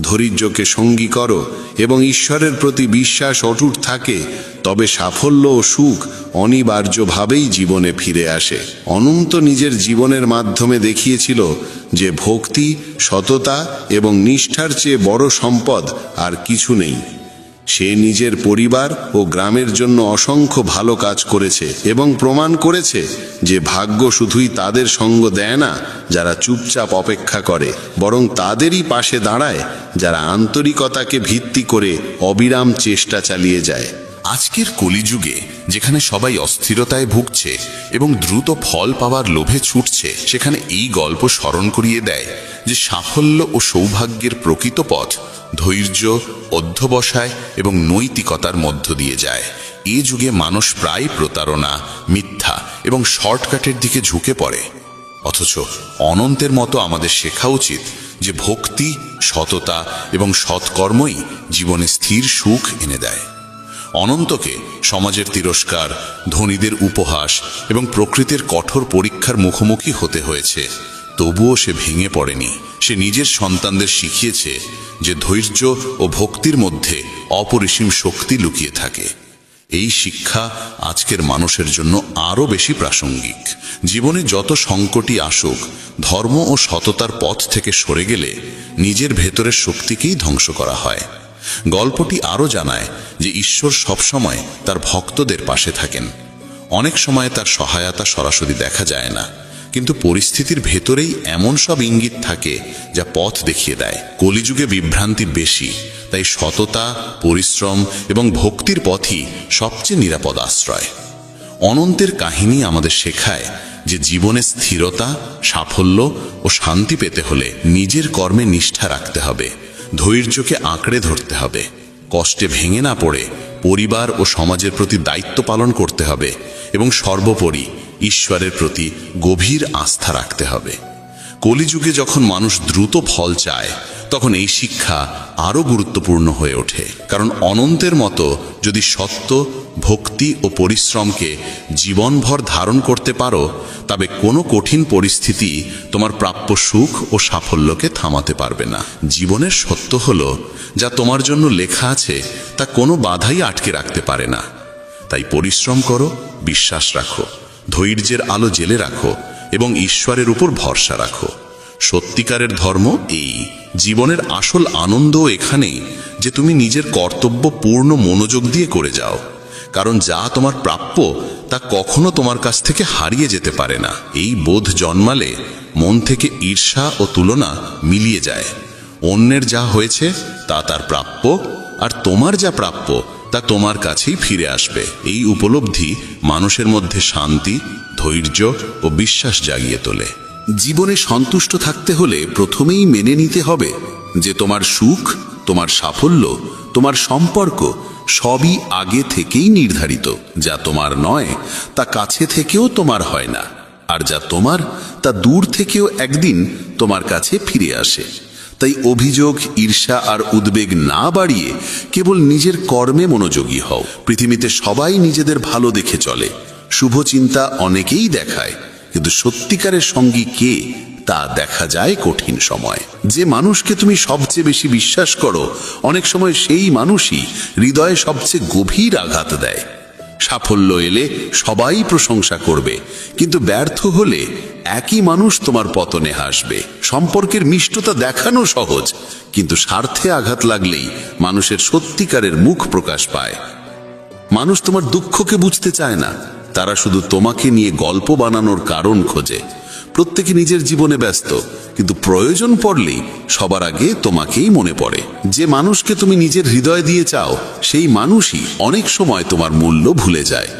ধৈর্যকে সঙ্গী করো এবং ঈশ্বরের প্রতি বিশ্বাস অটুট থাকে, তবে সাফল্য ও সুখ অনিবার্যভাবেই জীবনে ফিরে আসে। অনন্ত নিজের জীবনের মাধ্যমে দেখিয়েছিল যে ভক্তি, সততা এবং নিষ্ঠার চেয়ে বড় সম্পদ আর কিছু নেই। সে নিজের পরিবার ও গ্রামের জন্য অসংখ্য ভালো কাজ করেছে এবং প্রমাণ করেছে যে ভাগ্য শুধুই তাদের সঙ্গ দেয় না যারা চুপচাপ অপেক্ষা করে, বরং তাদেরই পাশে দাঁড়ায় যারা আন্তরিকতাকে ভিত্তি করে অবিরাম চেষ্টা চালিয়ে যায়। আজকের কলিযুগে যেখানে সবাই অস্থিরতায় ভুগছে এবং দ্রুত ফল পাওয়ার লোভে ছুটছে, সেখানে এই গল্প স্মরণ করিয়ে দেয় যে সাফল্য ও সৌভাগ্যের প্রকৃত পথ ধৈর্য, অধ্যবসায় এবং নৈতিকতার মধ্য দিয়ে যায়। এ যুগে মানুষ প্রায় প্রতারণা, মিথ্যা এবং শর্টকাটের দিকে ঝুঁকে পড়ে। অথচ অনন্তের মতো আমাদের শেখা উচিত যে ভক্তি, সততা এবং সৎকর্মই জীবনে স্থির সুখ এনে দেয়। অনন্তকে সমাজের তিরস্কার, ধনীদের উপহাস এবং প্রকৃতির কঠোর পরীক্ষার মুখোমুখি হতে হয়েছে, তবুও সে ভেঙে পড়েনি। সে নিজের সন্তানদের শিখিয়েছে যে ধৈর্য ও ভক্তির মধ্যে অপরিসীম শক্তি লুকিয়ে থাকে। এই শিক্ষা আজকের মানুষের জন্য আরও বেশি প্রাসঙ্গিক। জীবনে যত সংকটই আসুক, ধর্ম ও সততার পথ থেকে সরে গেলে নিজের ভেতরের শক্তিকেই ধ্বংস করা হয়। গল্পটি আরও জানায় যে ঈশ্বর সবসময় তার ভক্তদের পাশে থাকেন। অনেক সময় তার সহায়তা সরাসরি দেখা যায় না, কিন্তু পরিস্থিতির ভেতরেই এমন সব ইঙ্গিত থাকে যা পথ দেখিয়ে দেয়। কলিযুগে বিভ্রান্তি বেশি, তাই সততা, পরিশ্রম এবং ভক্তির পথই সবচেয়ে নিরাপদ আশ্রয়। অনন্তের কাহিনী আমাদের শেখায় যে জীবনে স্থিরতা, সাফল্য ও শান্তি পেতে হলে নিজের কর্মে নিষ্ঠা রাখতে হবে, ধৈর্যকে আঁকড়ে ধরতে হবে, কষ্টে ভেঙে না পড়ে পরিবার ও সমাজের প্রতি দায়িত্ব পালন করতে হবে এবং সর্বোপরি ঈশ্বরের প্রতি গভীর আস্থা রাখতে হবে। কলিযুগে যখন মানুষ দ্রুত ফল চায়, তখন এই শিক্ষা আরও গুরুত্বপূর্ণ হয়ে ওঠে। কারণ অনন্তের মতো যদি সত্য, ভক্তি ও পরিশ্রমকে জীবনভর ধারণ করতে পারো, তবে কোনো কঠিন পরিস্থিতি তোমার প্রাপ্য সুখ ও সাফল্যকে থামাতে পারবে না। জীবনের সত্য হলো, যা তোমার জন্য লেখা আছে তা কোনো বাধাই আটকে রাখতে পারে না। তাই পরিশ্রম করো, বিশ্বাস রাখো, ধৈর্যের আলো জেলে রাখো এবং ঈশ্বরের উপর ভরসা রাখো। সত্যিকারের ধর্ম এই। জীবনের আসল আনন্দ এখানেই যে তুমি নিজের কর্তব্য পূর্ণ মনোযোগ দিয়ে করে যাও। কারণ যা তোমার প্রাপ্য তা কখনো তোমার কাছ থেকে হারিয়ে যেতে পারে না। এই বোধ জন্মালে মন থেকে ঈর্ষা ও তুলনা মিলিয়ে যায়। অন্যের যা হয়েছে তা তার প্রাপ্য, আর তোমার যা প্রাপ্য তা তোমার কাছেই ফিরে আসবে। এই উপলব্ধি মানুষের মধ্যে শান্তি, ধৈর্য ও বিশ্বাস জাগিয়ে তোলে। জীবনে সন্তুষ্ট থাকতে হলে প্রথমেই মেনে নিতে হবে যে তোমার সুখ, তোমার সাফল্য, তোমার সম্পর্ক সবই আগে থেকেই নির্ধারিত। যা তোমার নয় তা কাছে থেকেও তোমার হয় না, আর যা তোমার তা দূর থেকেও একদিন তোমার কাছে ফিরে আসে। তাই অভিযোগ, ঈর্ষা আর উদ্বেগ না বাড়িয়ে কেবল নিজের কর্মে মনোযোগী হও। পৃথিবীতে সবাই নিজেদের ভালো দেখে চলে, শুভ চিন্তা অনেকেই দেখায়, কিন্তু সত্যিকারের সঙ্গী কে তা দেখা যায় কঠিন সময়। যে মানুষকে তুমি সবচেয়ে বেশি বিশ্বাস করো, অনেক সময় সেই মানুষই হৃদয়ে সবচেয়ে গভীর আঘাত দেয়। সাফল্য এলে সবাই প্রশংসা করবে, কিন্তু ব্যর্থ হলে একই মানুষ তোমার পতনে হাসবে। সম্পর্কের মিষ্টতা দেখানো সহজ, কিন্তু স্বার্থে আঘাত লাগলেই মানুষের সত্যিকারের মুখ প্রকাশ পায়। মানুষ তোমার দুঃখকে বুঝতে চায় না, তারা শুধু তোমাকে নিয়ে গল্প বানানোর কারণ খোঁজে। প্রত্যেকে নিজের জীবনে ব্যস্ত, কিন্তু প্রয়োজন পড়লেই সবার আগে তোমাকেই মনে পড়ে। যে মানুষকে তুমি নিজের হৃদয় দিয়ে চাও, সেই মানুষই অনেক সময় তোমার মূল্য ভুলে যায়।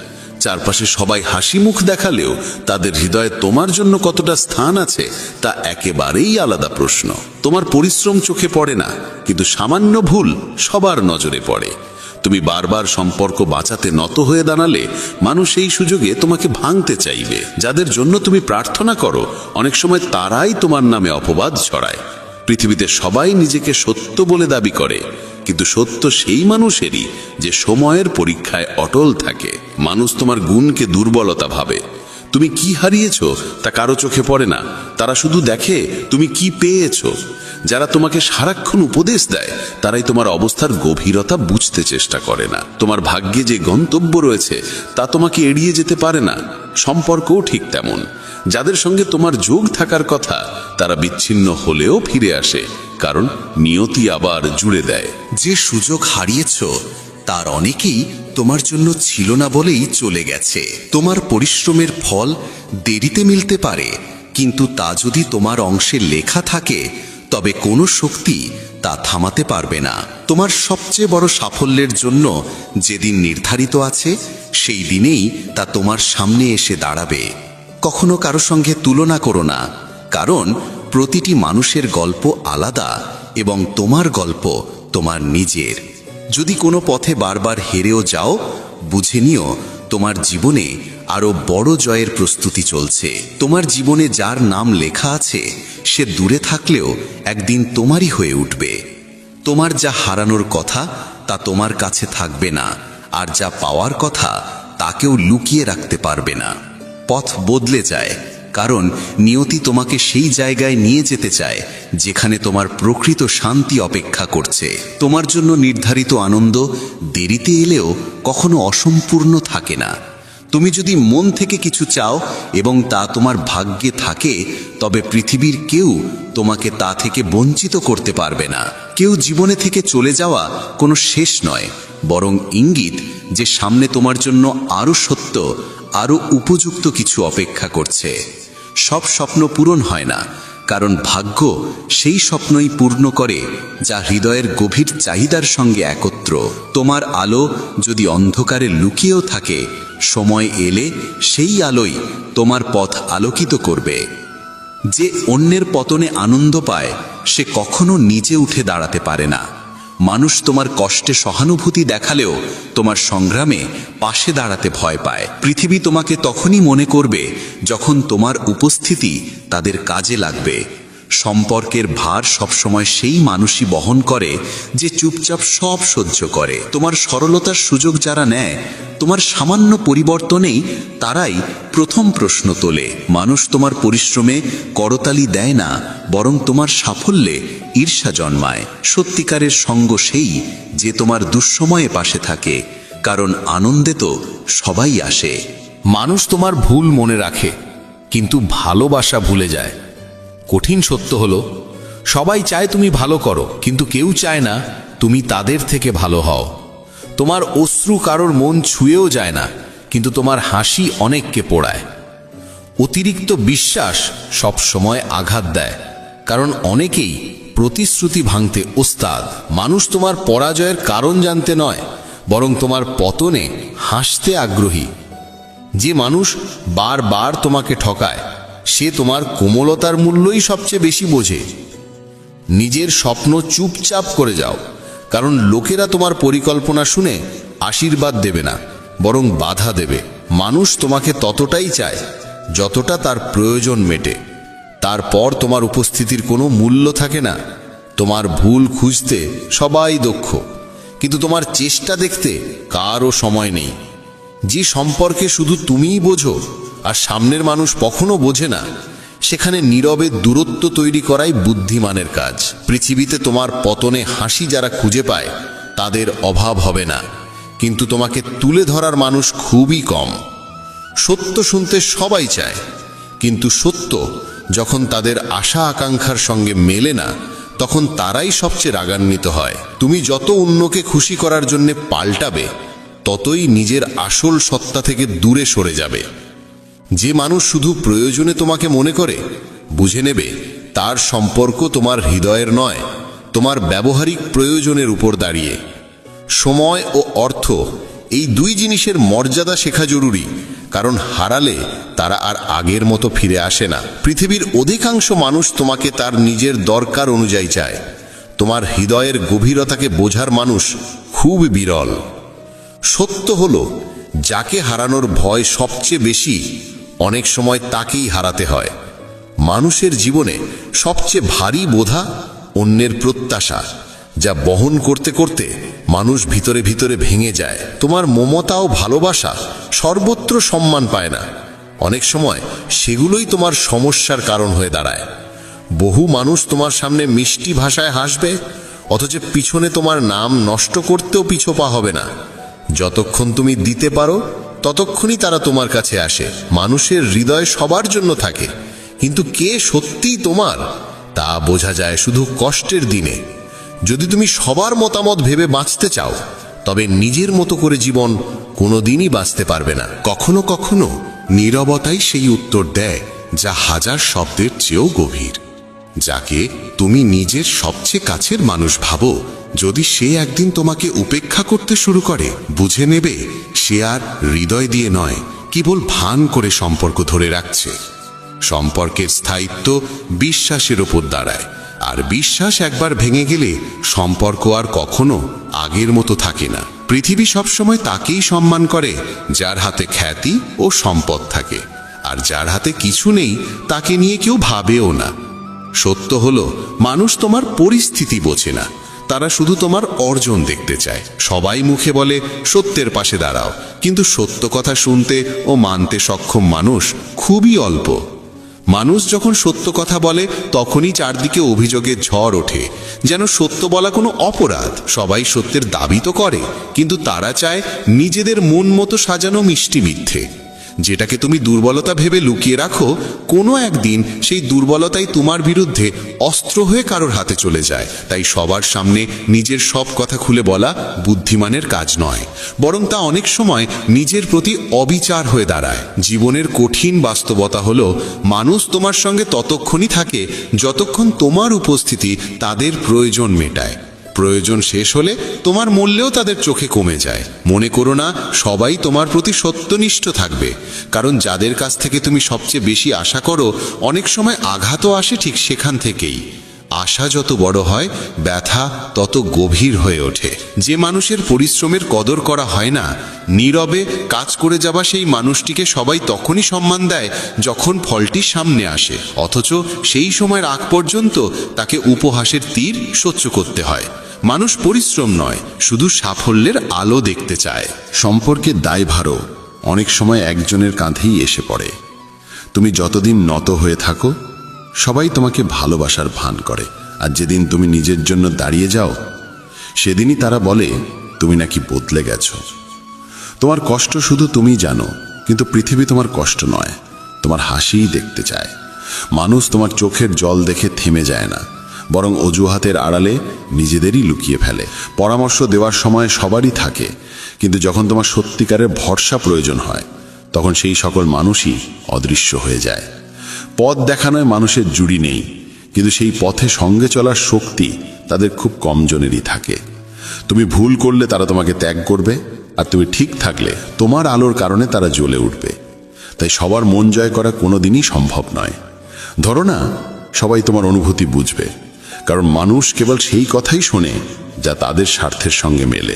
চারপাশে সবাই হাসি মুখ দেখালেও তাদের হৃদয়ে তোমার জন্য কতটা স্থান আছে তা একেবারেই আলাদা প্রশ্ন। তোমার পরিশ্রম চোখে পড়ে না, কিন্তু সামান্য ভুল সবার নজরে পড়ে। তুমি বারবার সম্পর্ক বাঁচাতে নত হয়ে দাঁড়ালে মানুষ এই সুযোগে তোমাকে ভাঙতে চাইবে। যাদের জন্য তুমি প্রার্থনা করো, অনেক সময় তারাই তোমার নামে অপবাদ ছড়ায়। পৃথিবীতে সবাই নিজেকে সত্য বলে দাবি করে, কিন্তু সত্য সেই মানুষেরই যে সময়ের পরীক্ষায় অটল থাকে। মানুষ তোমার গুণকে দুর্বলতা ভাবে। তুমি কি হারিয়েছো তা কারো চোখে পড়ে না, তারা শুধু দেখে তুমি কি পেয়েছো। যারা তোমাকে সারাক্ষণ উপদেশ দেয়, তারাই তোমার অবস্থার গভীরতা বুঝতে চেষ্টা করে না। তোমার ভাগ্যে যে গন্তব্য রয়েছে তা তোমাকে এড়িয়ে যেতে পারে না। সম্পর্কও ঠিক তেমন। যাদের সঙ্গে তোমার যোগ থাকার কথা, তারা বিচ্ছিন্ন হলেও ফিরে আসে, কারণ নিয়তি আবার জুড়ে দেয়। যে সুযোগ হারিয়েছো তার অনেকেই তোমার জন্য ছিল না বলেই চলে গেছে। তোমার পরিশ্রমের ফল দেরিতে মিলতে পারে, কিন্তু তা যদি তোমার অংশে লেখা থাকে, তবে কোনো শক্তি তা থামাতে পারবে না। তোমার সবচেয়ে বড় সাফল্যের জন্য যেদিন নির্ধারিত আছে, সেই দিনেই তা তোমার সামনে এসে দাঁড়াবে। কখনো কারো সঙ্গে তুলনা করো না, কারণ প্রতিটি মানুষের গল্প আলাদা এবং তোমার গল্প তোমার নিজের। যদি কোনো পথে বারবার হেরেও যাও, বুঝে নিও তোমার জীবনে আরো বড় জয়ের প্রস্তুতি চলছে। তোমার জীবনে যার নাম লেখা আছে, সে দূরে থাকলেও একদিন তোমারই হয়ে উঠবে। তোমার যা হারানোর কথা তা তোমার কাছে থাকবে না, আর যা পাওয়ার কথা তাকেও লুকিয়ে রাখতে পারবে না। পথ বদলে যায়, কারণ নিয়তি তোমাকে সেই জায়গায় নিয়ে যেতে চায় যেখানে তোমার প্রকৃত শান্তি অপেক্ষা করছে। তোমার জন্য নির্ধারিত আনন্দ দেরিতে এলেও কখনো অসম্পূর্ণ থাকে না। তুমি যদি মন থেকে কিছু চাও এবং তা তোমার ভাগ্যে থাকে, তবে পৃথিবীর কেউ তোমাকে তা থেকে বঞ্চিত করতে পারবে না। কেউ জীবনে থেকে চলে যাওয়া কোনো শেষ নয়, বরং ইঙ্গিত যে সামনে তোমার জন্য আরো সত্য, আরো উপযুক্ত কিছু অপেক্ষা করছে। সব স্বপ্ন পূরণ হয় না, কারণ ভাগ্য সেই স্বপ্নই পূর্ণ করে যা হৃদয়ের গভীর চাহিদার সঙ্গে একত্র। তোমার আলো যদি অন্ধকারে লুকিয়েও থাকে, সময় এলে সেই আলোই তোমার পথ আলোকিত করবে। যে অন্যের পতনে আনন্দ পায়, সে কখনো নিজে উঠে দাঁড়াতে পারে না। মানুষ তোমার কষ্টে সহানুভূতি দেখালেও তোমার সংগ্রামে পাশে দাঁড়াতে ভয় পায়। পৃথিবী তোমাকে তখনই মনে করবে যখন তোমার উপস্থিতি তাদের কাজে লাগবে। সম্পর্কের ভার সবসময় সেই মানুষই বহন করে যে চুপচাপ সব সহ্য করে। তোমার সরলতার সুযোগ যারা নেয়, তোমার সামান্য পরিবর্তনেই তারাই প্রথম প্রশ্ন তোলে। মানুষ তোমার পরিশ্রমে করতালি দেয় না, বরং তোমার সাফল্যে ঈর্ষা জন্মায়। সত্যিকারের সঙ্গ সেই যে তোমার দুঃসময়ে পাশে থাকে, কারণ আনন্দে তো সবাই আসে। মানুষ তোমার ভুল মনে রাখে, কিন্তু ভালোবাসা ভুলে যায়। কঠিন সত্য হলো, সবাই চায় তুমি ভালো করো, কিন্তু কেউ চায় না তুমি তাদের থেকে ভালো হও। তোমার অশ্রু কারোর মন ছুঁয়েও যায় না, কিন্তু তোমার হাসি অনেককে পোড়ায়। অতিরিক্ত বিশ্বাস সব সময় আঘাত দেয়, কারণ অনেকেই প্রতিশ্রুতি ভাঙতে ওস্তাদ। মানুষ তোমার পরাজয়ের কারণ জানতে নয়, বরং তোমার পতনে হাসতে আগ্রহী। যে মানুষ বারবার তোমাকে ঠকায়, সে তোমার কোমলতার মূল্যই সবচেয়ে বেশি বোঝে। নিজের স্বপ্ন চুপচাপ করে যাও, কারণ লোকেরা তোমার পরিকল্পনা শুনে আশীর্বাদ দেবে না, বরং বাধা দেবে। মানুষ তোমাকে ততটাই চায় যতটা তার প্রয়োজন মেটে। তারপর তোমার উপস্থিতির কোনো মূল্য থাকে না। তোমার ভুল খুঁজতে সবাই দক্ষ, কিন্তু তোমার চেষ্টা দেখতে কারও সময় নেই। যে সম্পর্কে শুধু তুমিই বোঝো আর সামনের মানুষ কখনো বোঝে না, সেখানে নীরবে দূরত্ব তৈরি করাই বুদ্ধিমানের কাজ। পৃথিবীতে তোমার পতনে হাসি যারা খুঁজে পায়, তাদের অভাব হবে না, কিন্তু তোমাকে তুলে ধরার মানুষ খুবই কম। সত্য শুনতে সবাই চায়, কিন্তু সত্য যখন তাদের আশা আকাঙ্ক্ষার সঙ্গে মেলে না, তখন তারাই সবচেয়ে রাগান্বিত হয়। তুমি যত অন্যকে খুশি করার জন্য পাল্টাবে, ততই নিজের আসল সত্তা থেকে দূরে সরে যাবে। যে মানুষ শুধু প্রয়োজনে তোমাকে মনে করে, বুঝে নেবে তার সম্পর্ক তোমার হৃদয়ের নয়, তোমার ব্যবহারিক প্রয়োজনের উপর দাঁড়িয়ে। সময় ও অর্থ, এই দুই জিনিসের মর্যাদা শেখা জরুরি, কারণ হারালে তারা আর আগের মতো ফিরে আসে না। পৃথিবীর অধিকাংশ মানুষ তোমাকে তার নিজের দরকার অনুযায়ী চায়। তোমার হৃদয়ের গভীরতাকে বোঝার মানুষ খুব বিরল। সত্য হলো, যাকে হারানোর ভয় সবচেয়ে বেশি, অনেক সময় তাকেই হারাতে হয়। মানুষের জীবনে সবচেয়ে ভারী বোঝা অন্যের প্রত্যাশা, যা বহন করতে করতে মানুষ ভিতরে ভিতরে ভেঙে যায়। তোমার মমতা ও ভালোবাসা সর্বত্র সম্মান পায় না, অনেক সময় সেগুলোই তোমার সমস্যার কারণ হয়ে দাঁড়ায়। বহু মানুষ তোমার সামনে মিষ্টি ভাষায় হাসবে, অথচ পিছনে তোমার নাম নষ্ট করতেও পিছোপা হবে না। যতক্ষণ তুমি দিতে পারো, ততক্ষণই তারা তোমার কাছে আসে। মানুষের হৃদয় সবার জন্য থাকে, কিন্তু কে সত্যিই তোমার তা বোঝা যায় শুধু কষ্টের দিনে। যদি তুমি সবার মতামত ভেবে বাঁচতে চাও, তবে নিজের মতো করে জীবন কোনোদিনই বাঁচতে পারবে না। কখনো কখনো নীরবতাই সেই উত্তর দেয় যা হাজার শব্দের চেয়েও গভীর। যাকে তুমি নিজের সবচেয়ে কাছের মানুষ ভাবো, যদি সে একদিন তোমাকে উপেক্ষা করতে শুরু করে, বুঝে নেবে সে আর হৃদয় দিয়ে নয়, কেবল ভান করে সম্পর্ক ধরে রাখছে। সম্পর্কের স্থায়িত্ব বিশ্বাসের ওপর দাঁড়ায়, আর বিশ্বাস একবার ভেঙে গেলে সম্পর্ক আর কখনো আগের মতো থাকে না। পৃথিবী সবসময় তাকেই সম্মান করে যার হাতে খ্যাতি ও সম্পদ থাকে, আর যার হাতে কিছু নেই তাকে নিয়ে কেউ ভাবেও না। সত্য হলো, মানুষ তোমার পরিস্থিতি বোঝে না, তারা শুধু তোমার অর্জন দেখতে চায়। সবাই মুখে বলে সত্যের পাশে দাঁড়াও, কিন্তু সত্য কথা শুনতে ও মানতে সক্ষম মানুষ খুবই অল্প। মানুষ যখন সত্য কথা বলে, তখনই চারদিকে অভিযোগের ঝড় ওঠে, যেন সত্য বলা কোনো অপরাধ। সবাই সত্যের দাবি তো করে, কিন্তু তারা চায় নিজেদের মন মতো সাজানো মিষ্টি মিথ্যে। যেটাকে তুমি দুর্বলতা ভেবে লুকিয়ে রাখো, কোনো একদিন সেই দুর্বলতাই তোমার বিরুদ্ধে অস্ত্র হয়ে কারোর হাতে চলে যায়। তাই সবার সামনে নিজের সব কথা খুলে বলা বুদ্ধিমানের কাজ নয়, বরং তা অনেক সময় নিজের প্রতি অবিচার হয়ে দাঁড়ায়। জীবনের কঠিন বাস্তবতা হলো, মানুষ তোমার সঙ্গে ততক্ষণই থাকে যতক্ষণ তোমার উপস্থিতি তাদের প্রয়োজন মেটায়। প্রয়োজন শেষ হলে তোমার মূল্যও তাদের চোখে কমে যায়। মনে করো না সবাই তোমার প্রতি সত্যনিষ্ঠ থাকবে, কারণ যাদের কাছ থেকে তুমি সবচেয়ে বেশি আশা করো, অনেক সময় আঘাতও আসে ঠিক সেখান থেকেই। আশা যত বড় হয়, ব্যথা তত গভীর হয়ে ওঠে। যে মানুষের পরিশ্রমের কদর করা হয় না, নীরবে কাজ করে যাওয়া সেই মানুষটিকে সবাই তখনই সম্মান দেয় যখন ফলটি সামনে আসে, অথচ সেই সময়ের আগ পর্যন্ত তাকে উপহাসের তীর সহ্য করতে হয়। মানুষ পরিশ্রম নয়, শুধু সাফল্যের আলো দেখতে চায়। সম্পর্কের দায়ভারও অনেক সময় একজনের কাঁধেই এসে পড়ে। তুমি যতদিন নত হয়ে থাকো, সবাই তোমাকে ভালোবাসার ভান করে, আর যেদিন তুমি নিজের জন্য দাঁড়িয়ে যাও, সেদিনই তারা বলে তুমি নাকি বদলে গেছো। তোমার কষ্ট শুধু তুমি জানো, কিন্তু পৃথিবী তোমার কষ্ট নয়, তোমার হাসিই দেখতে চায়। মানুষ তোমার চোখের জল দেখে থেমে যায় না, বরং অজুহাতের আড়ালে নিজেদেরই লুকিয়ে ফেলে। পরামর্শ দেওয়ার সময় সবারই থাকে, কিন্তু যখন তোমার সত্যিকারের ভরসা প্রয়োজন হয়, তখন সেই সকল মানুষই অদৃশ্য হয়ে যায়। পথ দেখানোয় মানুষের জুড়ি নেই, কিন্তু সেই পথে সঙ্গে চলার শক্তি তাদের খুব কম জনেরই থাকে। তুমি ভুল করলে তারা তোমাকে ত্যাগ করবে, আর তুমি ঠিক থাকলে তোমার আলোর কারণে তারা জ্বলে উঠবে। তাই সবার মন জয় করা কোনোদিনই সম্ভব নয়। ধরো না সবাই তোমার অনুভূতি বুঝবে, কারণ মানুষ কেবল সেই কথাই শোনে যা তাদের স্বার্থের সঙ্গে মেলে।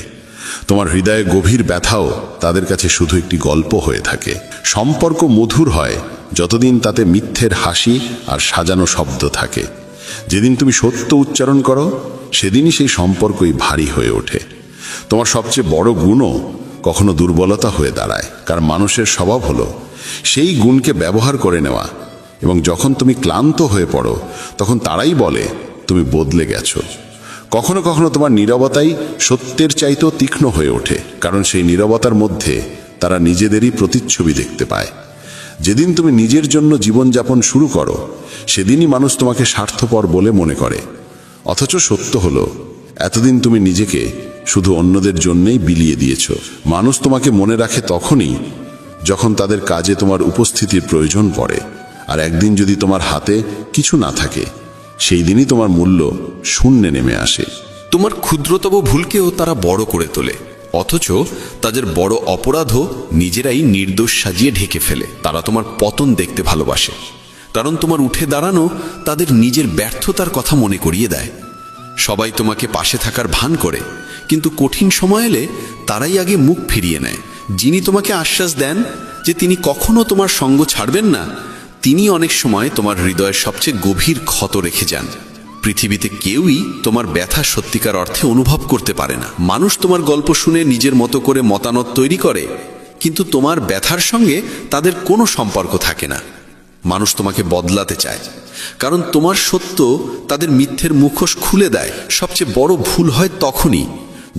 তোমার হৃদয়ে গভীর ব্যথাও তাদের কাছে শুধু একটি গল্প হয়ে থাকে। সম্পর্ক মধুর হয় যতদিন তাতে মিথ্যের হাসি আর সাজানো শব্দ থাকে। যেদিন তুমি সত্য উচ্চারণ করো, সেদিনই সেই সম্পর্কই ভারী হয়ে ওঠে। তোমার সবচেয়ে বড় গুণও কখনো দুর্বলতা হয়ে দাঁড়ায়, কারণ মানুষের স্বভাব হলো সেই গুণকে ব্যবহার করে নেওয়া, এবং যখন তুমি ক্লান্ত হয়ে পড়ো, তখন তারাই বলে তুমি বদলে গেছো। কখনো কখনো তোমার নীরবতাই সত্যের চাইতেও তীক্ষ্ণ হয়ে ওঠে, কারণ সেই নীরবতার মধ্যে তারা নিজেদেরই প্রতিচ্ছবি দেখতে পায়। যেদিন তুমি নিজের জন্য জীবনযাপন শুরু করো, সেদিনই মানুষ তোমাকে স্বার্থপর বলে মনে করে। অথচ সত্য হলো, এতদিন তুমি নিজেকে শুধু অন্যদের জন্যই বিলিয়ে দিয়েছ। মানুষ তোমাকে মনে রাখে তখনই যখন তাদের কাজে তোমার উপস্থিতির প্রয়োজন পড়ে, আর একদিন যদি তোমার হাতে কিছু না থাকে, সেই দিনই তোমার মূল্য শূন্যে নেমে আসে। তোমার ক্ষুদ্রতম ভুলকেও তারা বড় করে তোলে, অথচ তাদের বড় অপরাধও নিজেরাই নির্দোষ সাজিয়ে ঢেকে ফেলে। তারা তোমার পতন দেখতে ভালোবাসে, কারণ তোমার উঠে দাঁড়ানো তাদের নিজের ব্যর্থতার কথা মনে করিয়ে দেয়। সবাই তোমাকে পাশে থাকার ভান করে, কিন্তু কঠিন সময় এলে তারাই আগে মুখ ফিরিয়ে নেয়। যিনি তোমাকে আশ্বাস দেন যে তিনি কখনো তোমার সঙ্গ ছাড়বেন না, তিনি অনেক সময় তোমার হৃদয়ের সবচেয়ে গভীর ক্ষত রেখে যান। পৃথিবীতে কেউই তোমার ব্যথা সত্যিকার অর্থে অনুভব করতে পারে না। মানুষ তোমার গল্প শুনে নিজের মতো করে মতামত তৈরি করে, কিন্তু তোমার ব্যথার সঙ্গে তাদের কোনো সম্পর্ক থাকে না। মানুষ তোমাকে বদলাতে চায়, কারণ তোমার সত্য তাদের মিথ্যের মুখোশ খুলে দেয়। সবচেয়ে বড় ভুল হয় তখনই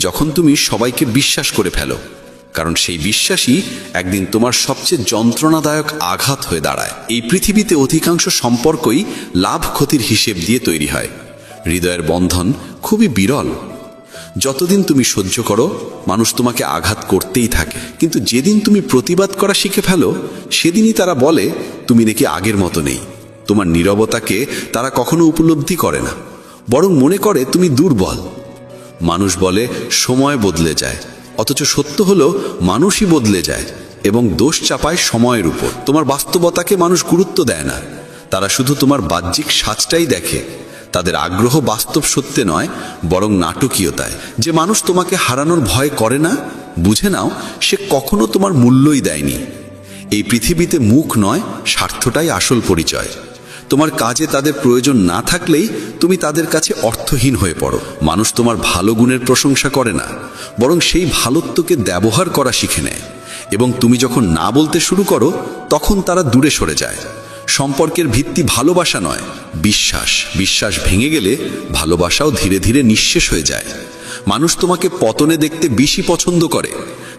যখন তুমি সবাইকে বিশ্বাস করে ফেলো, কারণ সেই বিশ্বাসই একদিন তোমার সবচেয়ে যন্ত্রণাদায়ক আঘাত হয়ে দাঁড়ায়। এই পৃথিবীতে অধিকাংশ সম্পর্কই লাভ ক্ষতির হিসেব দিয়ে তৈরি হয়। হৃদয়ের বন্ধন খুবই বিরল। যতদিন তুমি সহ্য করো, মানুষ তোমাকে আঘাত করতেই থাকে, কিন্তু যেদিন তুমি প্রতিবাদ করা শিখে ফেলো, সেদিনই তারা বলে তুমি নাকি আগের মতো নেই। তোমার নীরবতাকে তারা কখনো উপলব্ধি করে না, বরং মনে করে তুমি দুর্বল। মানুষ বলে সময় বদলে যায়, অথচ সত্য হলো মানুষই বদলে যায় এবং দোষ চাপায় সময়ের উপর। তোমার বাস্তবতাকে মানুষ গুরুত্ব দেয় না, তারা শুধু তোমার বাহ্যিক সাজটাই দেখে। তাদের আগ্রহ বাস্তব সত্যে নয়, বরং নাটকীয়তায়। যে মানুষ তোমাকে হারানোর ভয় করে না, বুঝে নাও সে কখনো তোমার মূল্যই দেয়নি। এই পৃথিবীতে মুখ নয়, স্বার্থটাই আসল পরিচয়। তোমার কাজে তাদের প্রয়োজন না থাকলেই তুমি তাদের কাছে অর্থহীন হয়ে পড়ো। মানুষ তোমার ভালো গুণের প্রশংসা করে না, বরং সেই ভালোত্বকে ব্যবহার করা শিখে নেয়, এবং তুমি যখন না বলতে শুরু করো, তখন তারা দূরে সরে যায়। সম্পর্কের ভিত্তি ভালোবাসা নয়, বিশ্বাস। বিশ্বাস ভেঙে গেলে ভালোবাসাও ধীরে ধীরে নিঃশেষ হয়ে যায়। মানুষ তোমাকে পতনে দেখতে বেশি পছন্দ করে,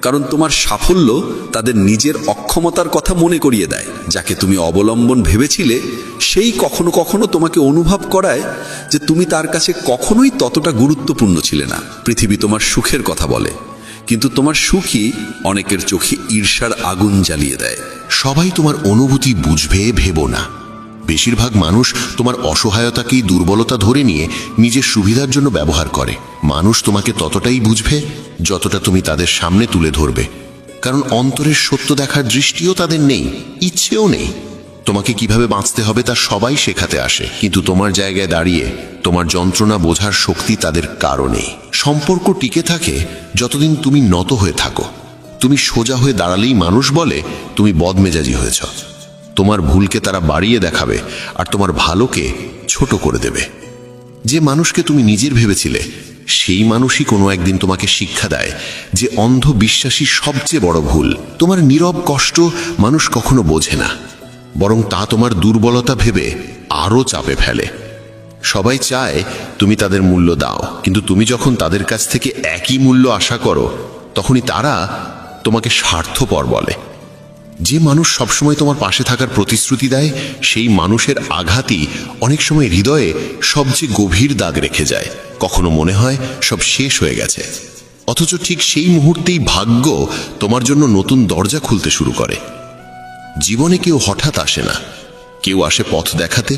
কারণ তোমার সাফল্য তাদের নিজের অক্ষমতার কথা মনে করিয়ে দেয়। যাকে তুমি অবলম্বন ভেবেছিলে সেই কখনো কখনো তোমাকে অনুভব করায় যে তুমি তার কাছে কখনোই ততটা গুরুত্বপূর্ণ ছিলে না। পৃথিবী তোমার সুখের কথা বলে, কিন্তু তোমার সুখই অনেকের চোখে ঈর্ষার আগুন জ্বালিয়ে দেয়। সবাই তোমার অনুভূতি বুঝবে ভেবো না। বেশিরভাগ মানুষ তোমার অসহায়তাকেই দুর্বলতা ধরে নিয়ে নিজের সুবিধার জন্য ব্যবহার করে। মানুষ তোমাকে ততটাই বুঝবে যতটা তুমি তাদের সামনে তুলে ধরবে, কারণ অন্তরের সত্য দেখার দৃষ্টিও তাদের নেই, ইচ্ছেও নেই। তোমাকে কিভাবে বাঁচতে হবে তা সবাই শেখাতে আসে, কিন্তু তোমার জায়গায় দাঁড়িয়ে তোমার যন্ত্রণা বোঝার শক্তি তাদের কারণে। সম্পর্ক টিকে থাকে যতদিন তুমি নত হয়ে থাকো। তুমি সোজা হয়ে দাঁড়ালেই মানুষ বলে তুমি বদমেজাজি হয়েছ। তোমার ভুলকে তারা বাড়িয়ে দেখাবে আর তোমার ভালোকে ছোট করে দেবে। যে মানুষকে তুমি নিজের ভেবেছিলে সেই মানুষই কোনো একদিন তোমাকে শিক্ষা দেয় যে অন্ধ বিশ্বাসী সবচেয়ে বড় ভুল। তোমার নীরব কষ্ট মানুষ কখনো বোঝে না, বরং তা তোমার দুর্বলতা ভেবে আরও চাপে ফেলে। সবাই চায় তুমি তাদের মূল্য দাও, কিন্তু তুমি যখন তাদের কাছ থেকে একই মূল্য আশা করো তখনই তারা তোমাকে স্বার্থপর বলে। যে মানুষ সবসময় তোমার পাশে থাকার প্রতিশ্রুতি দেয় সেই মানুষের আঘাতই অনেক সময় হৃদয়ে সবচেয়ে গভীর দাগ রেখে যায়। কখনো মনে হয় সব শেষ হয়ে গেছে, অথচ ঠিক সেই মুহূর্তেই ভাগ্য তোমার জন্য নতুন দরজা খুলতে শুরু করে। জীবনে কেউ হঠাৎ আসে না, কেউ আসে পথ দেখাতে,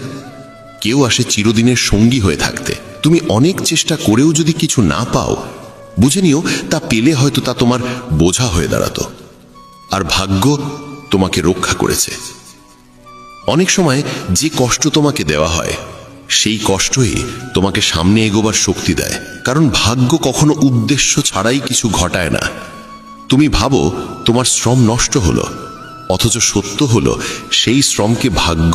কেউ আসে চিরদিনের সঙ্গী হয়ে থাকতে। তুমি অনেক চেষ্টা করেও যদি কিছু না পাও, বুঝে নিও তা পেলে হয়তো তা তোমার বোঝা হয়ে দাঁড়াতো, আর ভাগ্য তোমাকে রক্ষা করেছে। অনেক সময় যে কষ্ট তোমাকে দেওয়া হয় সেই কষ্টই তোমাকে সামনে এগোবার শক্তি দেয়, কারণ ভাগ্য কখনো উদ্দেশ্য ছাড়াই কিছু ঘটায় না। তুমি ভাবো তোমার শ্রম নষ্ট হলো, অথচ সত্য হলো সেই শ্রমকে ভাগ্য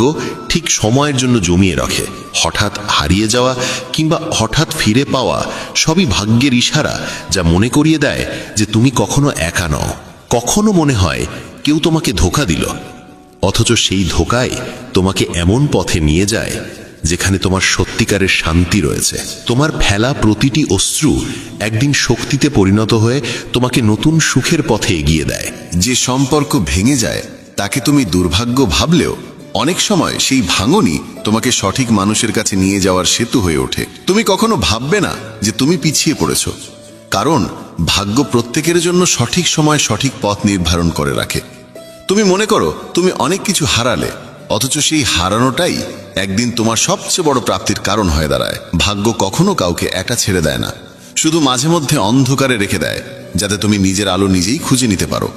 ঠিক সময়ের জন্য জমিয়ে রাখে। হঠাৎ হারিয়ে যাওয়া কিংবা হঠাৎ ফিরে পাওয়া সবই ভাগ্যের ইশারা, যা মনে করিয়ে দেয় যে তুমি কখনো একা নও। কখনো মনে হয় কেউ তোমাকে ধোঁকা দিল, অথচ সেই ধোঁকায় তোমাকে এমন পথে নিয়ে যায় যেখানে তোমার সত্যিকারের শান্তি রয়েছে। তোমার ফেলা প্রতিটি অশ্রু একদিন শক্তিতে পরিণত হয়ে তোমাকে নতুন সুখের পথে এগিয়ে দেয়। যে সম্পর্ক ভেঙে যায় তাকে তুমি দুর্ভাগ্য ভাবলেও অনেক সময় সেই ভাঙনই তোমাকে সঠিক মানুষের কাছে নিয়ে যাওয়ার সেতু হয়ে ওঠে। তুমি কখনো ভাববে না যে তুমি পিছিয়ে পড়েছ, কারণ ভাগ্য প্রত্যেকের জন্য সঠিক সময় সঠিক পথ নির্ধারণ করে রাখে। তুমি মনে করো তুমি অনেক কিছু হারালে, অথচ সেই হারানোটাই একদিন তোমার সবচেয়ে বড় প্রাপ্তির কারণ হয়ে দাঁড়ায়। ভাগ্য কখনো কাউকে একা ছেড়ে দেয় না, শুধু মাঝে মধ্যে অন্ধকারে রেখে দেয় যাতে তুমি নিজের আলো নিজেই খুঁজে নিতে পারো।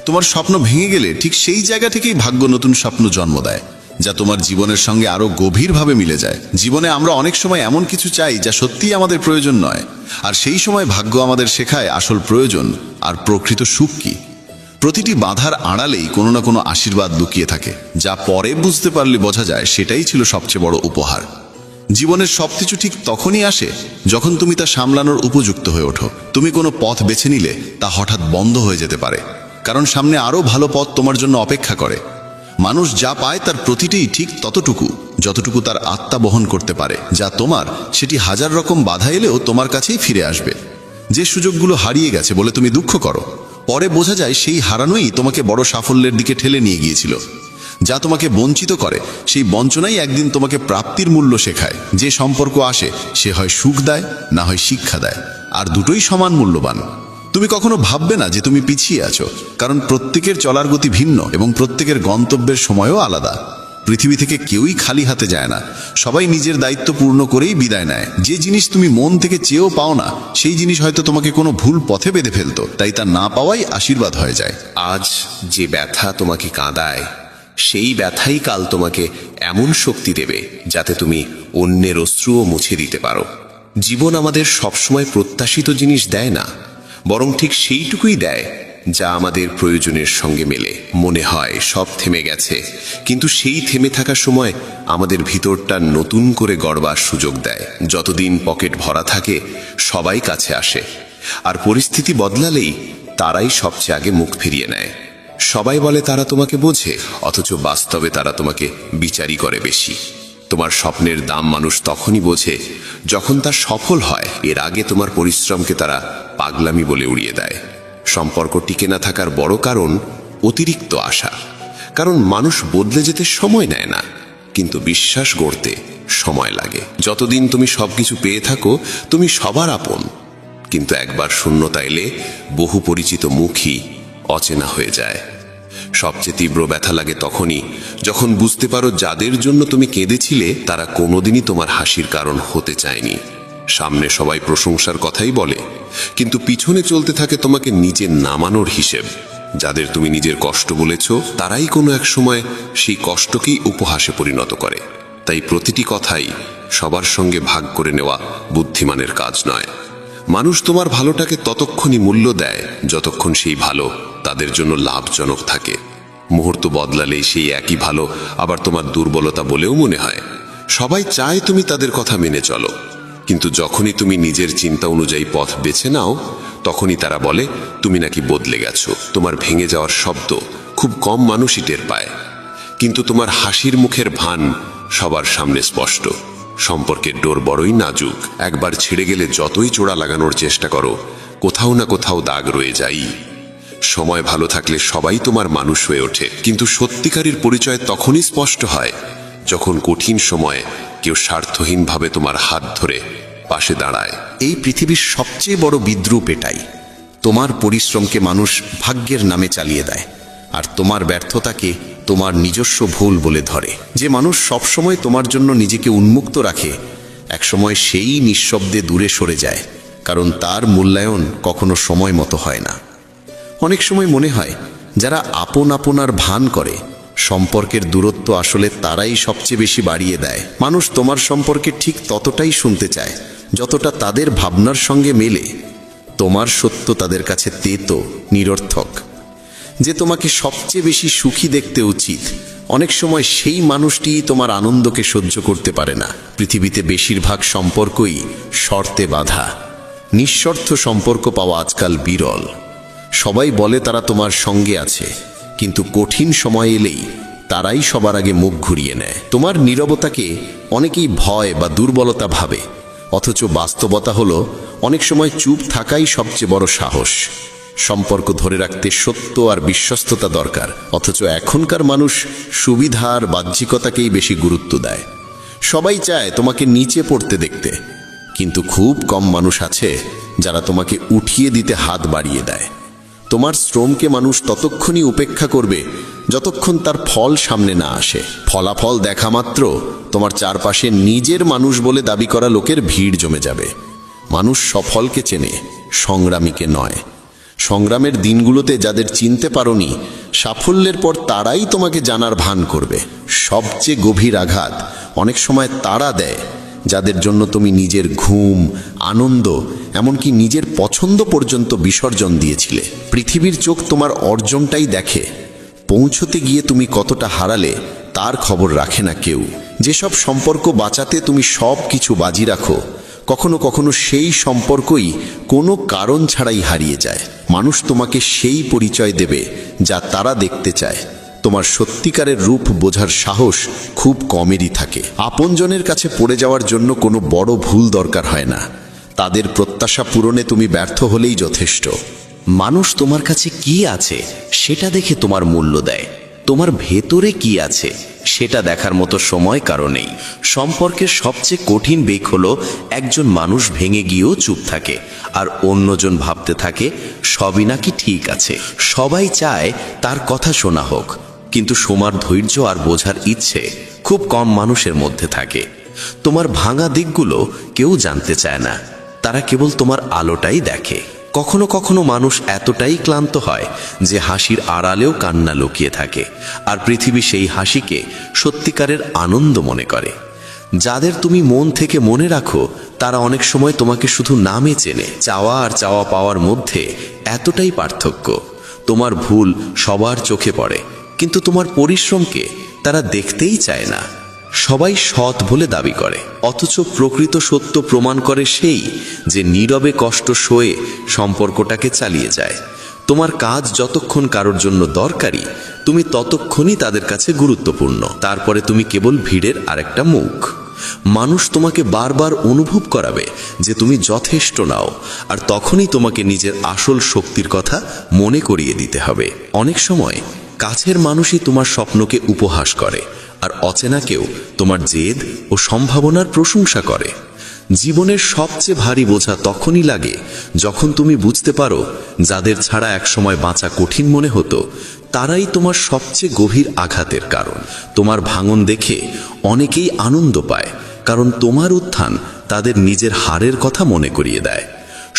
তোমার স্বপ্ন ভেঙে গেলে ঠিক সেই জায়গা থেকেই ভাগ্য নতুন স্বপ্ন জন্ম দেয়, যা তোমার জীবনের সঙ্গে আরো গভীরভাবে মিলে যায়। জীবনে আমরা অনেক সময় এমন কিছু চাই যা সত্যিই আমাদের প্রয়োজন নয়, আর সেই সময় ভাগ্য আমাদের শেখায় আসল প্রয়োজন আর প্রকৃত সুখ কি। প্রতিটি বাধার আড়ালেই কোনো না কোনো আশীর্বাদ লুকিয়ে থাকে, যা পরে বুঝতে পারলে বোঝা যায় সেটাই ছিল সবচেয়ে বড় উপহার। জীবনের সবকিছু ঠিক তখনই আসে যখন তুমি তা সামলানোর উপযুক্ত হয়ে ওঠো। তুমি কোনো পথ বেছে নিলে তা হঠাৎ বন্ধ হয়ে যেতে পারে, কারণ সামনে আরো ভালো পথ তোমার জন্য অপেক্ষা করে। মানুষ যা পায় তার প্রতিটিই ঠিক ততটুকু যতটুকু তার আত্মা বহন করতে পারে। যা তোমার সেটি হাজার রকম বাধা এলেও তোমার কাছেই ফিরে আসবে। যে সুযোগগুলো হারিয়ে গেছে বলে তুমি দুঃখ করো, পরে বোঝা যায় সেই হারানোই তোমাকে বড় সাফল্যের দিকে ঠেলে নিয়ে গিয়েছিল। যা তোমাকে বঞ্চিত করে সেই বঞ্চনাই একদিন তোমাকে প্রাপ্তির মূল্য শেখায়। যে সম্পর্ক আসে সে হয় সুখ দেয়, না হয় শিক্ষা দেয়, আর দুটোই সমান মূল্যবান। তুমি কখনো ভাববে না যে তুমি পিছিয়ে আছো, কারণ প্রত্যেকের চলার গতি ভিন্ন এবং প্রত্যেকের গন্তব্যের সময়ও আলাদা। পৃথিবী থেকে কেউই খালি হাতে যায় না, সবাই নিজের দায়িত্ব পূর্ণ করেই বিদায় নেয়। যে জিনিস তুমি মন থেকে চেয়েও পাও না, সেই জিনিস হয়তো তোমাকে কোনো ভুল পথে বেঁধে ফেলতো, তাই তা না পাওয়াই আশীর্বাদ হয়ে যায়। আজ যে ব্যথা তোমাকে কাঁদায়, সেই ব্যথাই কাল তোমাকে এমন শক্তি দেবে যাতে তুমি অন্যের অশ্রুও মুছে দিতে পারো। জীবন আমাদের সবসময় প্রত্যাশিত জিনিস দেয় না, বরং ঠিক সেইটুকুই দেয় যা আমাদের প্রয়োজনের সঙ্গে মেলে। মনে হয় সব থেমে গেছে, কিন্তু সেই থেমে থাকার সময় আমাদের ভিতরটা নতুন করে গড়বার সুযোগ দেয়। যতদিন পকেট ভরা থাকে সবাই কাছে আসে, আর পরিস্থিতি বদলালেই তারাই সবচেয়ে আগে মুখ ফিরিয়ে নেয়। সবাই বলে তারা তোমাকে বোঝে, অথচ বাস্তবে তারা তোমাকে বিচারই করে বেশি। তোমার স্বপ্নের দাম মানুষ তখনই বোঝে যখন তা সফল হয়। এর আগে তোমার পরিশ্রমকে তারা পাগলামি বলে উড়িয়ে দেয়। সম্পর্ক টিকে না থাকার বড় কারণ অতিরিক্ত আশা। কারণ মানুষ বদলে যেতে সময় নেয় না, কিন্তু বিশ্বাস গড়তে সময় লাগে। যতদিন তুমি সবকিছু পেয়ে থাকো তুমি সবার আপন, কিন্তু একবার শূন্যতা এলে বহু পরিচিত মুখই অচেনা হয়ে যায়। সবচেয়ে তীব্র ব্যথা লাগে তখনই যখন বুঝতে পারো যাদের জন্য তুমি কেঁদেছিলে তারা কোনোদিনই তোমার হাসির কারণ হতে চায়নি। সামনে সবাই প্রশংসার কথাই বলে, কিন্তু পিছনে চলতে থাকে তোমাকে নিচে নামানোর হিসেব। যাদের তুমি নিজের কষ্ট বলেছ তারাই কোনো এক সময় সেই কষ্টকেই উপহাসে পরিণত করে। তাই প্রতিটি কথাই সবার সঙ্গে ভাগ করে নেওয়া বুদ্ধিমানের কাজ নয়। মানুষ তোমার ভালোটাকে ততক্ষণই মূল্য দেয় যতক্ষণ সেই ভালো তাদের জন্য লাভজনক থাকে। মুহূর্ত বদলালেই সেই একই ভালো আবার তোমার দুর্বলতা বলেও মনে হয়। সবাই চায় তুমি তাদের কথা মেনে চলো, কিন্তু যখনই তুমি নিজের চিন্তা অনুযায়ী পথ বেছে নাও তখনই তারা বলে তুমি নাকি বদলে গেছো। তোমার ভেঙে যাওয়ার শব্দ খুব কম মানুষই টের পায়, কিন্তু তোমার হাসির মুখের ভান সবার সামনে স্পষ্ট। সম্পর্কের ডোর বড়ই নাজুক, একবার ছিঁড়ে গেলে যতই জোড়া লাগানোর চেষ্টা করো কোথাও না কোথাও দাগ রয়ে যায়। সময় ভালো থাকলে সবাই তোমার মানুষ হয়ে ওঠে, কিন্তু সত্যিকারের পরিচয় তখনই স্পষ্ট হয় যখন কঠিন সময়ে কেউ স্বার্থহীনভাবে তোমার হাত ধরে পাশে দাঁড়ায়। এই পৃথিবীর সবচেয়ে বড় বিদ্রূপ এটাই, তোমার পরিশ্রমকে মানুষ ভাগ্যের নামে চালিয়ে দেয়, আর তোমার ব্যর্থতাকে তোমার নিজস্ব ভুল বলে ধরে। যে মানুষ সবসময় তোমার জন্য নিজেকে উন্মুক্ত রাখে একসময় সেই নিঃশব্দে দূরে সরে যায়, কারণ তার মূল্যায়ন কখনো সময় মতো হয় না। অনেক সময় মনে হয় যারা আপন আপনার ভান করে সম্পর্কের দূরত্ব আসলে তারাই সবচেয়ে বেশি বাড়িয়ে দেয়। মানুষ তোমার সম্পর্কে ঠিক ততটাই শুনতে চায় যতটা তাদের ভাবনার সঙ্গে মেলে। তোমার সত্য তাদের কাছে তেতো, নিরর্থক। যে তোমাকে সবচেয়ে বেশি সুখী দেখতে উচিত অনেক সময় সেই মানুষটিই তোমার আনন্দকে সহ্য করতে পারে না। পৃথিবীতে বেশিরভাগ সম্পর্কই শর্তে বাঁধা। নিঃশর্ত সম্পর্ক পাওয়া আজকাল বিরল। সবাই বলে তারা তোমার সঙ্গে আছে, কিন্তু কঠিন সময় এলেই তারাই সবার আগে মুখ ঘুরিয়ে নেয়। তোমার নীরবতাকে অনেকেই ভয় বা দুর্বলতা ভাবে, অথচ বাস্তবতা হলো অনেক সময় চুপ থাকাই সবচেয়ে বড় সাহস। সম্পর্ক ধরে রাখতে সত্য আর বিশ্বস্ততা দরকার, অথচ এখনকার মানুষ সুবিধা আর বাহ্যিকতাকেই বেশি গুরুত্ব দেয়। সবাই চায় তোমাকে নিচে পড়তে দেখতে, কিন্তু খুব কম মানুষ আছে যারা তোমাকে উঠিয়ে দিতে হাত বাড়িয়ে দেয়। তোমার শ্রমকে মানুষ ততক্ষণই উপেক্ষা করবে যতক্ষণ তার ফল সামনে না আসে। ফলাফল দেখা মাত্র তোমার চারপাশে নিজের মানুষ বলে দাবি করা লোকের ভিড় জমে যাবে। মানুষ সফলকে চেনে, সংগ্রামীকে নয়। সংগ্রামের দিনগুলোতে যাদের চিনতে পারোনি, সাফল্যের পর তারাই তোমাকে জানার ভান করবে। সবচেয়ে গভীর আঘাত অনেক সময় তারা দেয় যাদের জন্য তুমি নিজের ঘুম, আনন্দ, এমনকি নিজের পছন্দ পর্যন্ত বিসর্জন দিয়েছিলে। পৃথিবীর চোখ তোমার অর্জনটাই দেখে, পৌঁছতে গিয়ে তুমি কতটা হারালে তার খবর রাখে না কেউ। যেসব সম্পর্ক বাঁচাতে তুমি সব কিছু বাজি রাখো, কখনো কখনো সেই সম্পর্কই কোনো কারণ ছাড়াই হারিয়ে যায়। মানুষ তোমাকে সেই পরিচয় দেবে যা তারা দেখতে চায়। তোমার সত্যিকারের রূপ বোঝার সাহস খুব কমেরই থাকে। আপনজনের কাছে পড়ে যাওয়ার জন্য কোনো বড় ভুল দরকার হয় না, তাদের প্রত্যাশা পূরণে তুমি ব্যর্থ হলেই যথেষ্ট। মানুষ তোমার কাছে কি আছে সেটা দেখে তোমার মূল্য দেয়, তোমার ভেতরে কি আছে সেটা দেখার মতো সময় কারো নেই। সম্পর্কের সবচেয়ে কঠিন বেগ হলো একজন মানুষ ভেঙে গিয়েও চুপ থাকে, আর অন্যজন ভাবতে থাকে সবই নাকি ঠিক আছে। সবাই চায় তার কথা শোনা হোক, কিন্তু শোনার ধৈর্য আর বোঝার ইচ্ছে খুব কম মানুষের মধ্যে থাকে। তোমার ভাঙা দিকগুলো কেউ জানতে চায় না, তারা কেবল তোমার আলোটাই দেখে। কখনো কখনো মানুষ এতটাই ক্লান্ত হয় যে হাসির আড়ালেও কান্না লুকিয়ে থাকে, আর পৃথিবী সেই হাসিকে সত্যিকারের আনন্দ মনে করে। যাদের তুমি মন থেকে মনে রাখো তারা অনেক সময় তোমাকে শুধু নামে চেনে। চাওয়া আর চাওয়া পাওয়ার মধ্যে এতটাই পার্থক্য। তোমার ভুল সবার চোখে পড়ে, কিন্তু তোমার পরিশ্রমকে তারা দেখতেই চায় না। সবাই সৎ বলে দাবি করে, অথচ প্রকৃত সত্য প্রমাণ করে সেই যে নীরবে কষ্ট সয়ে সম্পর্কটাকে চালিয়ে যায়। তোমার কাজ যতক্ষণ কারোর জন্য দরকারি তুমি ততক্ষণই তাদের কাছে গুরুত্বপূর্ণ। তারপরে তুমি কেবল ভিড়ের আরেকটা মুখ। মানুষ তোমাকে বারবার অনুভব করাবে যে তুমি যথেষ্ট নাও, আর তখনই তোমাকে নিজের আসল শক্তির কথা মনে করিয়ে দিতে হবে। অনেক সময় কাছের মানুষই তোমার স্বপ্নকে উপহাস করে, আর অচেনা কেউ তোমার জেদ ও সম্ভাবনার প্রশংসা করে। জীবনের সবচেয়ে ভারী বোঝা তখনই লাগে যখন তুমি বুঝতে পারো যাদের ছাড়া একসময় বাঁচা কঠিন মনে হতো তারাই তোমার সবচেয়ে গভীর আঘাতের কারণ। তোমার ভাঙন দেখে অনেকেই আনন্দ পায়, কারণ তোমার উত্থান তাদের নিজের হারের কথা মনে করিয়ে দেয়।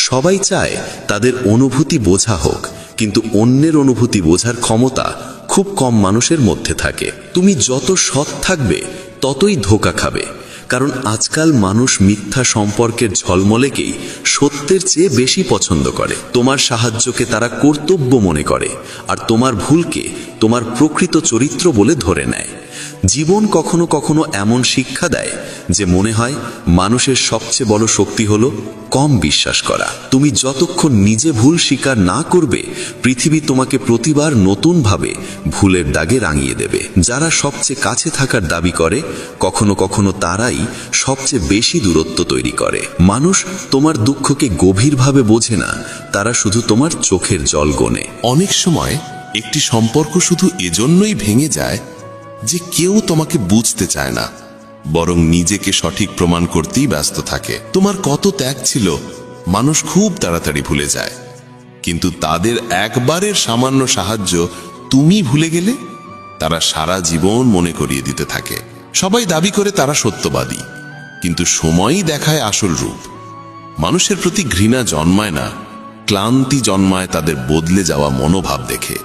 সবাই চায় তাদের অনুভূতি বোঝা হোক, কিন্তু অন্যের অনুভূতি বোঝার ক্ষমতা খুব কম মানুষের মধ্যে থাকে। তুমি যত সৎ থাকবে ততই ধোঁকা খাবে, কারণ আজকাল মানুষ মিথ্যা সম্পর্কের ঝলমলেকেই সত্যের চেয়ে বেশি পছন্দ করে। তোমার সাহায্যকে তারা কর্তব্য মনে করে, আর তোমার ভুলকে তোমার প্রকৃত চরিত্র বলে ধরে নেয়। জীবন কখনো কখনো এমন শিক্ষা দেয় যে মনে হয় মানুষের সবচেয়ে বড় শক্তি হলো কম বিশ্বাস করা। তুমি যতক্ষণ নিজে ভুল স্বীকার না করবে, পৃথিবী তোমাকে প্রতিবার নতুনভাবে ভুলের দাগে রাঙিয়ে দেবে। যারা সবচেয়ে কাছে থাকার দাবি করে, কখনো কখনো তারাই সবচেয়ে বেশি দূরত্ব তৈরি করে। মানুষ তোমার দুঃখকে গভীরভাবে বোঝে না, তারা শুধু তোমার চোখের জল গোনে। অনেক সময় একটি সম্পর্ক শুধু এজন্যই ভেঙে যায় যে কেউ তোমাকে বুঝতে চায় না, বরং নিজেকে সঠিক প্রমাণ করতেই ব্যস্ত থাকে। তোমার কত ত্যাগ ছিল মানুষ খুব তাড়াতাড়ি ভুলে যায়, কিন্তু তাদের একবারের সামান্য সাহায্য তুমি ভুলে গেলে তারা সারা জীবন মনে করিয়ে দিতে থাকে। সবাই দাবি করে তারা সত্যবাদী, কিন্তু সময়ই দেখায় আসল রূপ। মানুষের প্রতি ঘৃণা জন্মায় না, ক্লান্তি জন্মায় তাদের বদলে যাওয়া মনোভাব দেখে।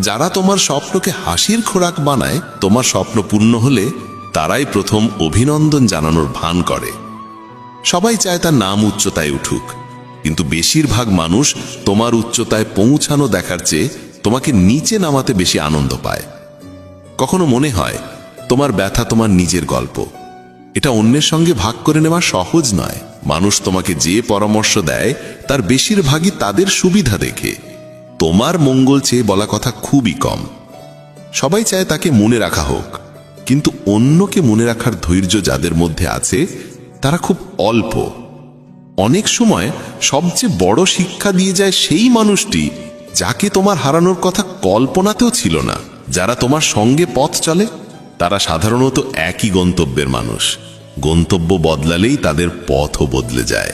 যারা তোমার স্বপ্নকে হাসির খোরাক বানায়, তোমার স্বপ্ন পূর্ণ হলে তারাই প্রথম অভিনন্দন জানানোর ভান করে। সবাই চায় তার নাম উচ্চতায় উঠুক, কিন্তু বেশিরভাগ মানুষ তোমার উচ্চতায় পৌঁছানো দেখার চেয়ে তোমাকে নিচে নামাতে বেশি আনন্দ পায়। কখনো মনে হয় তোমার ব্যথা তোমার নিজের গল্প, এটা অন্যের সঙ্গে ভাগ করে নেওয়া সহজ নয়। মানুষ তোমাকে যে পরামর্শ দেয় তার বেশিরভাগই তাদের সুবিধা দেখে, তোমার মঙ্গল চেয়ে বলা কথা খুবই কম। সবাই চায় তাকে মনে রাখা হোক, কিন্তু অন্যকে মনে রাখার ধৈর্য যাদের মধ্যে আছে তারা খুব অল্প। অনেক সময় সবচেয়ে বড় শিক্ষা দিয়ে যায় সেই মানুষটি যাকে তোমার হারানোর কথা কল্পনাতেও ছিল না। যারা তোমার সঙ্গে পথ চলে তারা সাধারণত একই গন্তব্যের মানুষ, গন্তব্য বদলালেই তাদের পথও বদলে যায়।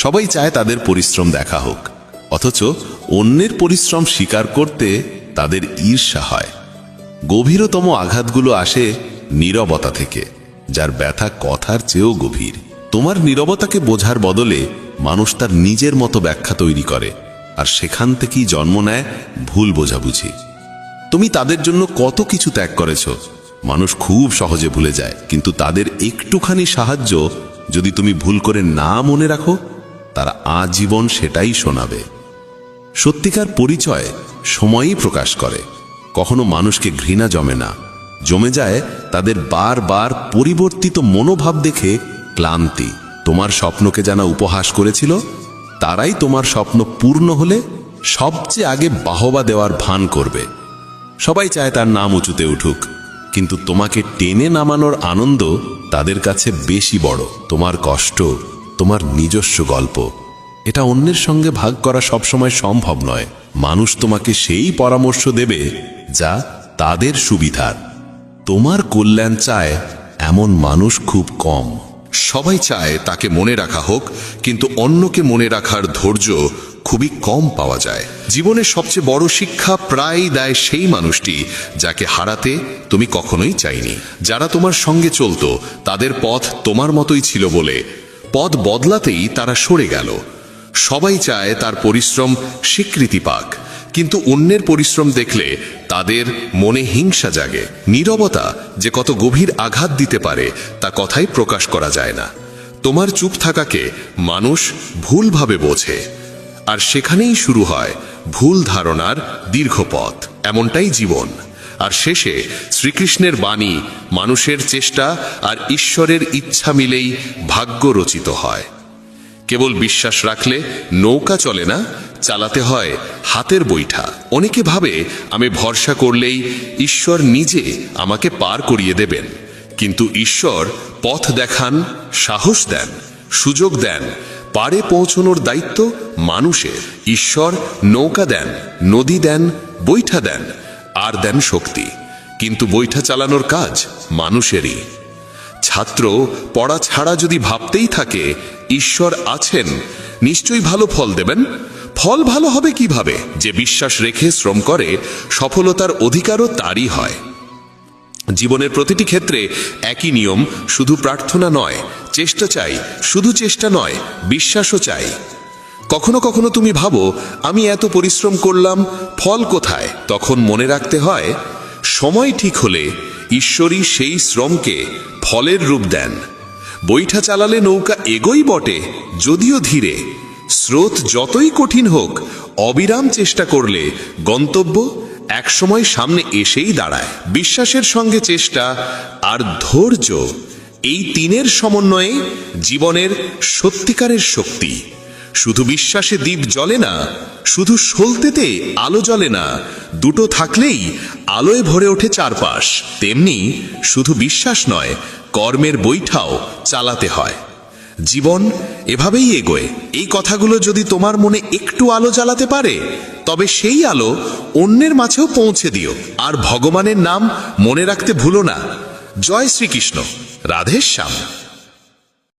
সবাই চায় তাদের পরিশ্রম দেখা হোক, অথচ অন্যের পরিশ্রম স্বীকার করতে তাদের ঈর্ষা হয়। গভীরতম আঘাতগুলো আসে নীরবতা থেকে, যার ব্যথা কথার চেয়েও গভীর। তোমার নীরবতাকে বোঝার বদলে মানুষ তার নিজের মতো ব্যাখ্যা তৈরি করে, আর সেখান থেকেই জন্ম নেয় ভুল বোঝাবুঝি। তুমি তাদের জন্য কত কিছু ত্যাগ করেছ মানুষ খুব সহজে ভুলে যায়, কিন্তু তাদের একটুখানি সাহায্য যদি তুমি ভুল করে না মনে রাখো, তারা আজীবন সেটাই শোনাবে। সত্যিকার পরিচয় সময়ই প্রকাশ করে। কখনো মানুষকে ঘৃণা জমে না, জমে যায় তাদের বারবার পরিবর্তিত মনোভাব দেখে ক্লান্তি। তোমার স্বপ্নকে যারা উপহাস করেছিল তারাই তোমার স্বপ্ন পূর্ণ হলে সবচেয়ে আগে বাহবা দেওয়ার ভান করবে। সবাই চায় তার নাম উঁচুতে উঠুক, কিন্তু তোমাকে টেনে নামানোর আনন্দ তাদের কাছে বেশি বড়। তোমার কষ্ট তোমার নিজস্ব গল্প, এটা অন্যের সঙ্গে ভাগ করা সবসময় সম্ভব নয়। মানুষ তোমাকে সেই পরামর্শ দেবে যা তাদের সুবিধার। তোমার কল্যাণ চায় এমন মানুষ খুব কম। সবাই চায় তাকে মনে রাখা হোক, কিন্তু অন্যকে মনে রাখার ধৈর্য খুবই কম পাওয়া যায়। জীবনের সবচেয়ে বড় শিক্ষা প্রায়ই দেয় সেই মানুষটি যাকে হারাতে তুমি কখনোই চাইনি। যারা তোমার সঙ্গে চলতো তাদের পথ তোমার মতোই ছিল বলে পথ বদলাতেই তারা সরে গেল। সবাই চায় তার পরিশ্রম স্বীকৃতি পাক, কিন্তু অন্যের পরিশ্রম দেখলে তাদের মনে হিংসা জাগে। নীরবতা যে কত গভীর আঘাত দিতে পারে তা কথাই প্রকাশ করা যায় না। তোমার চুপ থাকাকে মানুষ ভুলভাবে বোঝে, আর সেখানেই শুরু হয় ভুল ধারণার দীর্ঘ পথ। এমনটাই জীবন। আর শেষে শ্রীকৃষ্ণের বাণী, মানুষের চেষ্টা আর ঈশ্বরের ইচ্ছা মিলেই ভাগ্য রচিত হয়। কেবল বিশ্বাস রাখলে নৌকা চলে না, চালাতে হয় হাতের বৈঠা। অনেকে ভাবে আমি ভরসা করলেই ঈশ্বর নিজে আমাকে পার করিয়ে দেবেন, কিন্তু ঈশ্বর পথ দেখান, সাহস দেন, সুযোগ দেন। পারে পৌঁছনোর দায়িত্ব মানুষের। ঈশ্বর নৌকা দেন, নদী দেন, বৈঠা দেন, আর দেন শক্তি, কিন্তু বৈঠা চালানোর কাজ মানুষেরই। ছাত্র পড়া ছাড়া যদি ভাবতেই থাকে ঈশ্বর আছেন, নিশ্চয়ই ভালো ফল দেবেন। ফল ভালো হবে কিভাবে? যে বিশ্বাস রেখে শ্রম করে, সফলতার অধিকারও তারই হয়। জীবনের প্রতিটি ক্ষেত্রে একই নিয়ম, শুধু প্রার্থনা নয়, চেষ্টা চাই, শুধু চেষ্টা নয়, বিশ্বাসও চাই। কখনো কখনো তুমি ভাবো আমি এত পরিশ্রম করলাম, ফল কোথায়? তখন মনে রাখতে হয় সময় ঠিক হলে ঈশ্বরই সেই শ্রমকে ফলের রূপ দেন। বৈঠা চালালে নৌকা এগোই বটে, যদিও ধীরে। স্রোত যতই কঠিন হোক, অবিরাম চেষ্টা করলে গন্তব্য একসময় সামনে এসেই দাঁড়ায়। বিশ্বাসের সঙ্গে চেষ্টা আর ধৈর্য, এই তিনের সমন্বয়ে জীবনের সত্যিকারের শক্তি। শুধু বিশ্বাসে দ্বীপ জ্বলে না, শুধু সলতেতে আলো জ্বলে না, দুটো থাকলেই আলোয় ভরে ওঠে চারপাশ। তেমনি শুধু বিশ্বাস নয়, কর্মের বৈঠাও চালাতে হয়। জীবন এভাবেই এগোয়। এই কথাগুলো যদি তোমার মনে একটু আলো জ্বালাতে পারে, তবে সেই আলো অন্যের মাঝেও পৌঁছে দিও। আর ভগবানের নাম মনে রাখতে ভুলো না। জয় শ্রীকৃষ্ণ, রাধে শ্যাম।